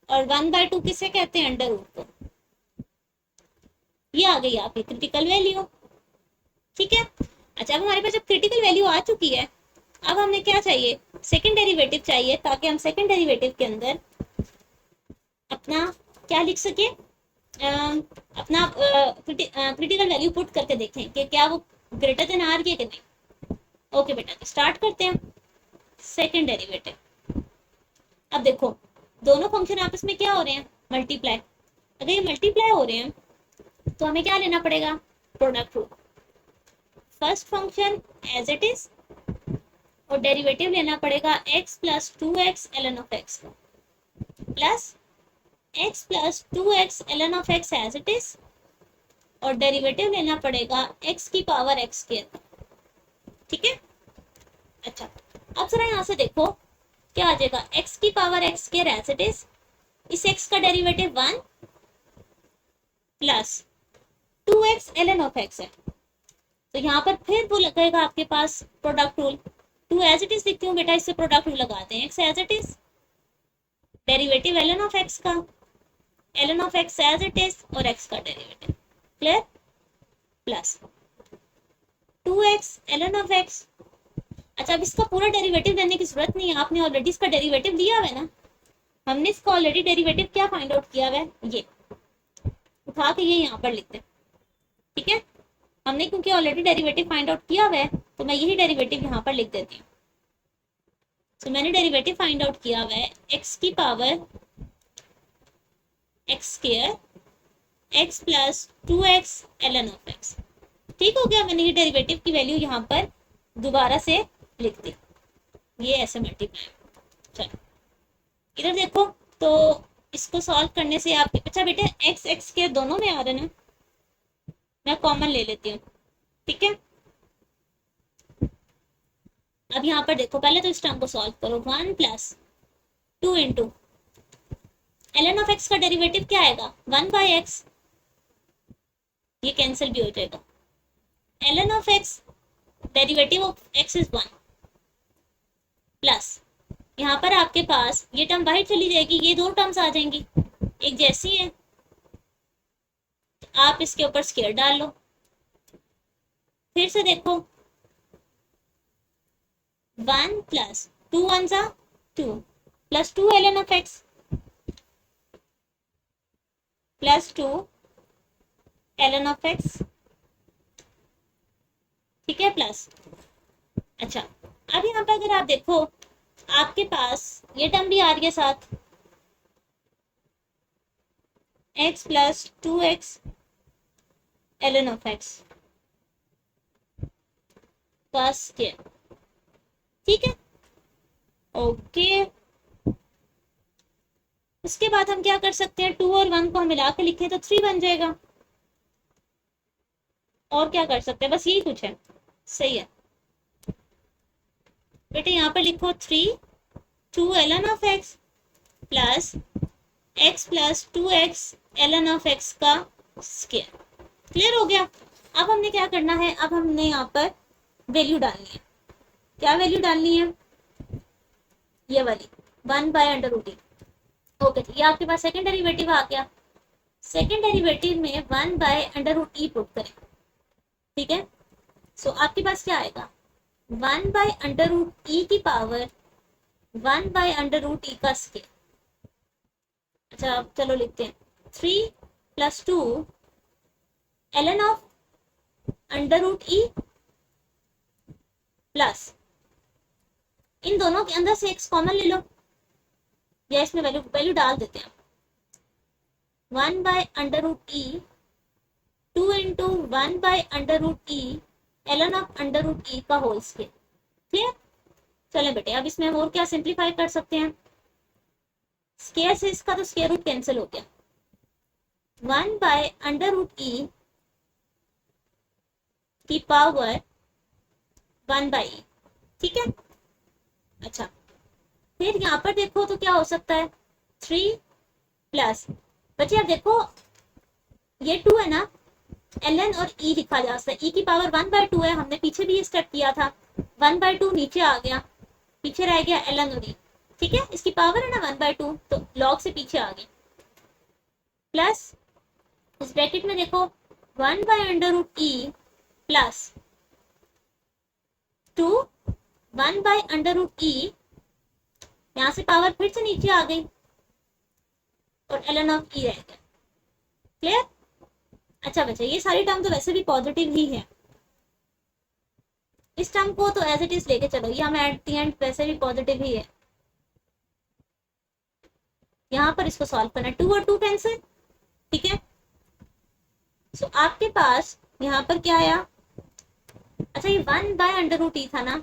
और 1 बाई 2 किसे कहते हैं, अंडर रूट को। ये आ गई आपकी क्रिटिकल वैल्यू। ठीक है, अच्छा अब हमारे पास जब क्रिटिकल वैल्यू आ चुकी है, अब हमें क्या चाहिए, सेकंड डेरिवेटिव चाहिए, ताकि हम सेकंड डेरिवेटिव के अंदर अपना क्या लिख सके, अपना क्रिटिकल वैल्यू पुट करके देखें कि क्या वो ग्रेटर देन आ रही है कि नहीं। ओके बेटा, तो स्टार्ट करते हैं सेकंड डेरिवेटिव। अब देखो दोनों फंक्शन आपस में क्या हो रहे हैं, मल्टीप्लाई। अगर ये मल्टीप्लाई हो रहे हैं तो हमें क्या लेना पड़ेगा, product rule. First function as it is और डेरिवेटिव लेना पड़ेगा x plus 2x ln of x का, plus x plus 2x ln of x as it is, और डेरिवेटिव लेना पड़ेगा x की पावर x स्क्वायर का। ठीक है, अच्छा अब जरा यहाँ से देखो क्या आ जाएगा, x की power x square as it is, इस x का derivative 1 plus 2x ln of x है, तो यहाँ पर फिर वो लगेगा आपके पास product rule. 2 as it is लिखती हूँ बेटा, इससे प्रोडक्ट रूल लगाते हैं, x as it is, derivative ln of x का, ln of x as it is और x का derivative, clear, plus 2x ln of x। अच्छा अब इसका पूरा डेरिवेटिव लेने की जरूरत नहीं है, आपने ऑलरेडी इसका डेरिवेटिव लिया हुआ है ना, हमने इसका ऑलरेडी डेरिवेटिव क्या फाइंड आउट किया हुआ है, ये उठा के ये यहाँ पर लिखते हैं। ठीक है, हमने क्योंकि ऑलरेडी डेरिवेटिव फाइंड आउट किया हुआ है तो मैं यही डेरिवेटिव यहाँ पर लिख देती हूँ। तो मैंने डेरिवेटिव फाइंड आउट किया हुआ है एक्स की power x square x plus 2x ln of x. ठीक हो गया, मैंने ये डेरिवेटिव की वैल्यू यहाँ पर दोबारा से लिख दी, ये ऐसे मल्टीप्लाई। चलो इधर देखो, तो इसको सॉल्व करने से आप, अच्छा बेटे एक्स एक्स के दोनों में आ रहे ना, मैं कॉमन ले लेती हूँ, ठीक है। अब यहाँ पर देखो, पहले तो इस टर्म को सॉल्व करो, 1 plus 2 into ln of x का डेरिवेटिव क्या आएगा 1 बाई एक्स, ये कैंसिल भी हो जाएगा। ln of x derivative of x is 1 plus यहाँ पर आपके पास ये टर्म बाहर चली जाएगी, ये दो टर्म्स आ जाएंगी एक जैसी है, तो आप इसके ऊपर स्क्वायर डाल लो। फिर से देखो 1 प्लस 2 1 जा 2 plus 2 ln of x plus 2 ln of x, ठीक है, प्लस। अच्छा अब यहाँ पे अगर आप देखो आपके पास ये टर्म भी आ रही है साथ, x plus 2x ln of x का स्क्वायर, ठीक है, ओके। उसके बाद हम क्या कर सकते हैं, 2 और 1 को हम मिला के लिखें तो 3 बन जाएगा, और क्या कर सकते हैं, बस यही कुछ है, सही है बेटे। यहाँ पर लिखो 3 2 ln of x plus x plus 2x ln of x का स्क्वायर। क्लियर हो गया। अब हमने क्या करना है, अब हमने यहाँ पर वैल्यू डालनी है। क्या वैल्यू डालनी है, ये वाली 1 by under root e. Okay, ये आपके पास सेकेंड डेरिवेटिव आ गया। सेकेंड डेरिवेटिव में 1 by under root e put करें, ठीक है। सो आपके पास क्या आएगा 1 बाय अंडर रूट ई की power 1 by under root e का स्क्वायर। अच्छा अब चलो लिखते हैं 3 plus 2 ln of under root e plus, इन दोनों के अंदर से x कॉमन ले लो, या इसमें वैल्यू डाल देते हैं 1 by under root e 2 into 1 by under root e ln of under root e का होल स्क्वायर। क्लियर। चलें बेटे अब इसमें हम और क्या सिंप्लीफाई कर सकते हैं, स्क्वायर से इसका तो स्क्वायर रूट कैंसिल हो गया, 1 बाय अंडर रूट ई की पावर 1 बाई ई, ठीक है। अच्छा फिर यहाँ पर देखो तो क्या हो सकता है 3 प्लस, बच्चे अब देखो ये 2 है ना, ln और e लिखा जा सकता है, e की पावर 1 बाय 2 है, हमने पीछे भी ये स्टेप किया था, 1 बाय 2 नीचे आ गया, पीछे रह गया ln और e, ठीक है। इसकी पावर है ना 1 बाय 2, तो लॉग से पीछे आ गई, प्लस इस ब्रैकेट में देखो 1 by under root e plus 2 1 by under root e, यहाँ से पावर फिर से नीचे आ गई और ln ऑफ e रह गया। क्लियर। अच्छा बच्चा ये सारी टर्म तो वैसे भी पॉजिटिव ही है, इस टर्म को तो एज इट इज लेके चलो, ये हमें एट द एंड वैसे भी पॉजिटिव ही है। यहाँ पर इसको सॉल्व करना, 2 और 2 कैंसिल, ठीक है। सो आपके पास यहाँ पर क्या आया, अच्छा ये 1 बाय अंडर रूट ई था ना,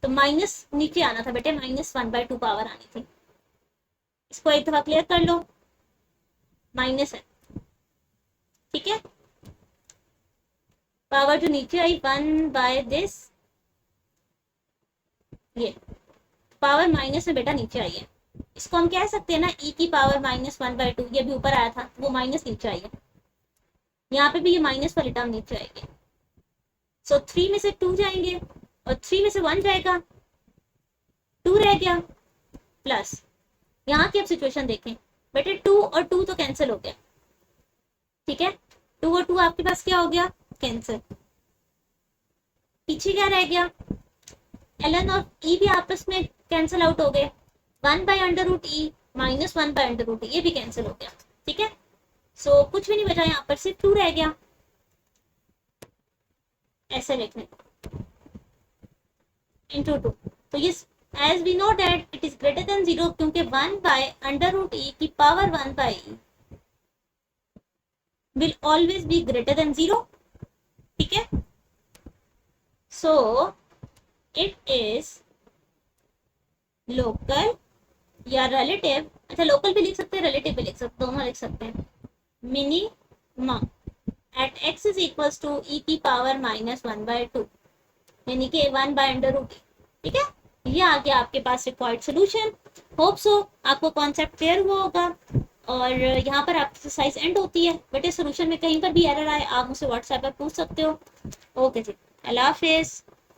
तो माइनस नीचे आना था बेटे, -1 बाय 2 पावर आनी थी। इसको एक दफा क्लियर कर लो, माइनस है, ठीक है। पावर जो नीचे आई 1 बाय दिस, ये पावर माइनस में बेटा नीचे आई है, इसको हम कह सकते हैं ना e की पावर -1 बाय 2, ये भी ऊपर आया था वो माइनस नीचे आई है, यहाँ पे भी ये माइनस वाली टर्म नीचे आएगी। सो 3 में से 2 जाएंगे और 3 में से 1 जाएगा, 2 रह गया, प्लस यहाँ की अब सिचुएशन देखें बेटे, 2 और 2 तो कैंसिल हो गया, ठीक है। 2 और 2 आपके पास क्या हो गया, कैंसिल। पीछे क्या रह गया, ln और e भी आपस में कैंसिल आउट हो गए, 1 by under root e -1 by under root e, ये भी कैंसिल हो गया, ठीक है। सो कुछ भी नहीं बचा, यहाँ पर सिर्फ 2 रह गया। ऐसे लिखने इंटू टू। तो ये as we know that it is greater than zero, क्योंकि 1/√e की पावर 1/e will always be greater than 0, ठीक है। सो इट इज लोकल या रिलेटिव, अच्छा लोकल भी लिख सकते हैं, रिलेटिव भी लिख सकते, दोनों लिख सकते हैं, minimum at x is equals to e की पावर -1/2, यानी कि 1/√e, ठीक है। ये आ गया आपके पास रिक्वायर्ड सोल्यूशन। होप सो आपको कॉन्सेप्ट क्लियर हुआ होगा। और यहाँ पर आप एक्सरसाइज एंड होती है, बट इस सोल्यूशन में कहीं पर भी एरर आए आप मुझसे व्हाट्सएप पर पूछ सकते हो। ओके जी, अल्लाह हाफिज़।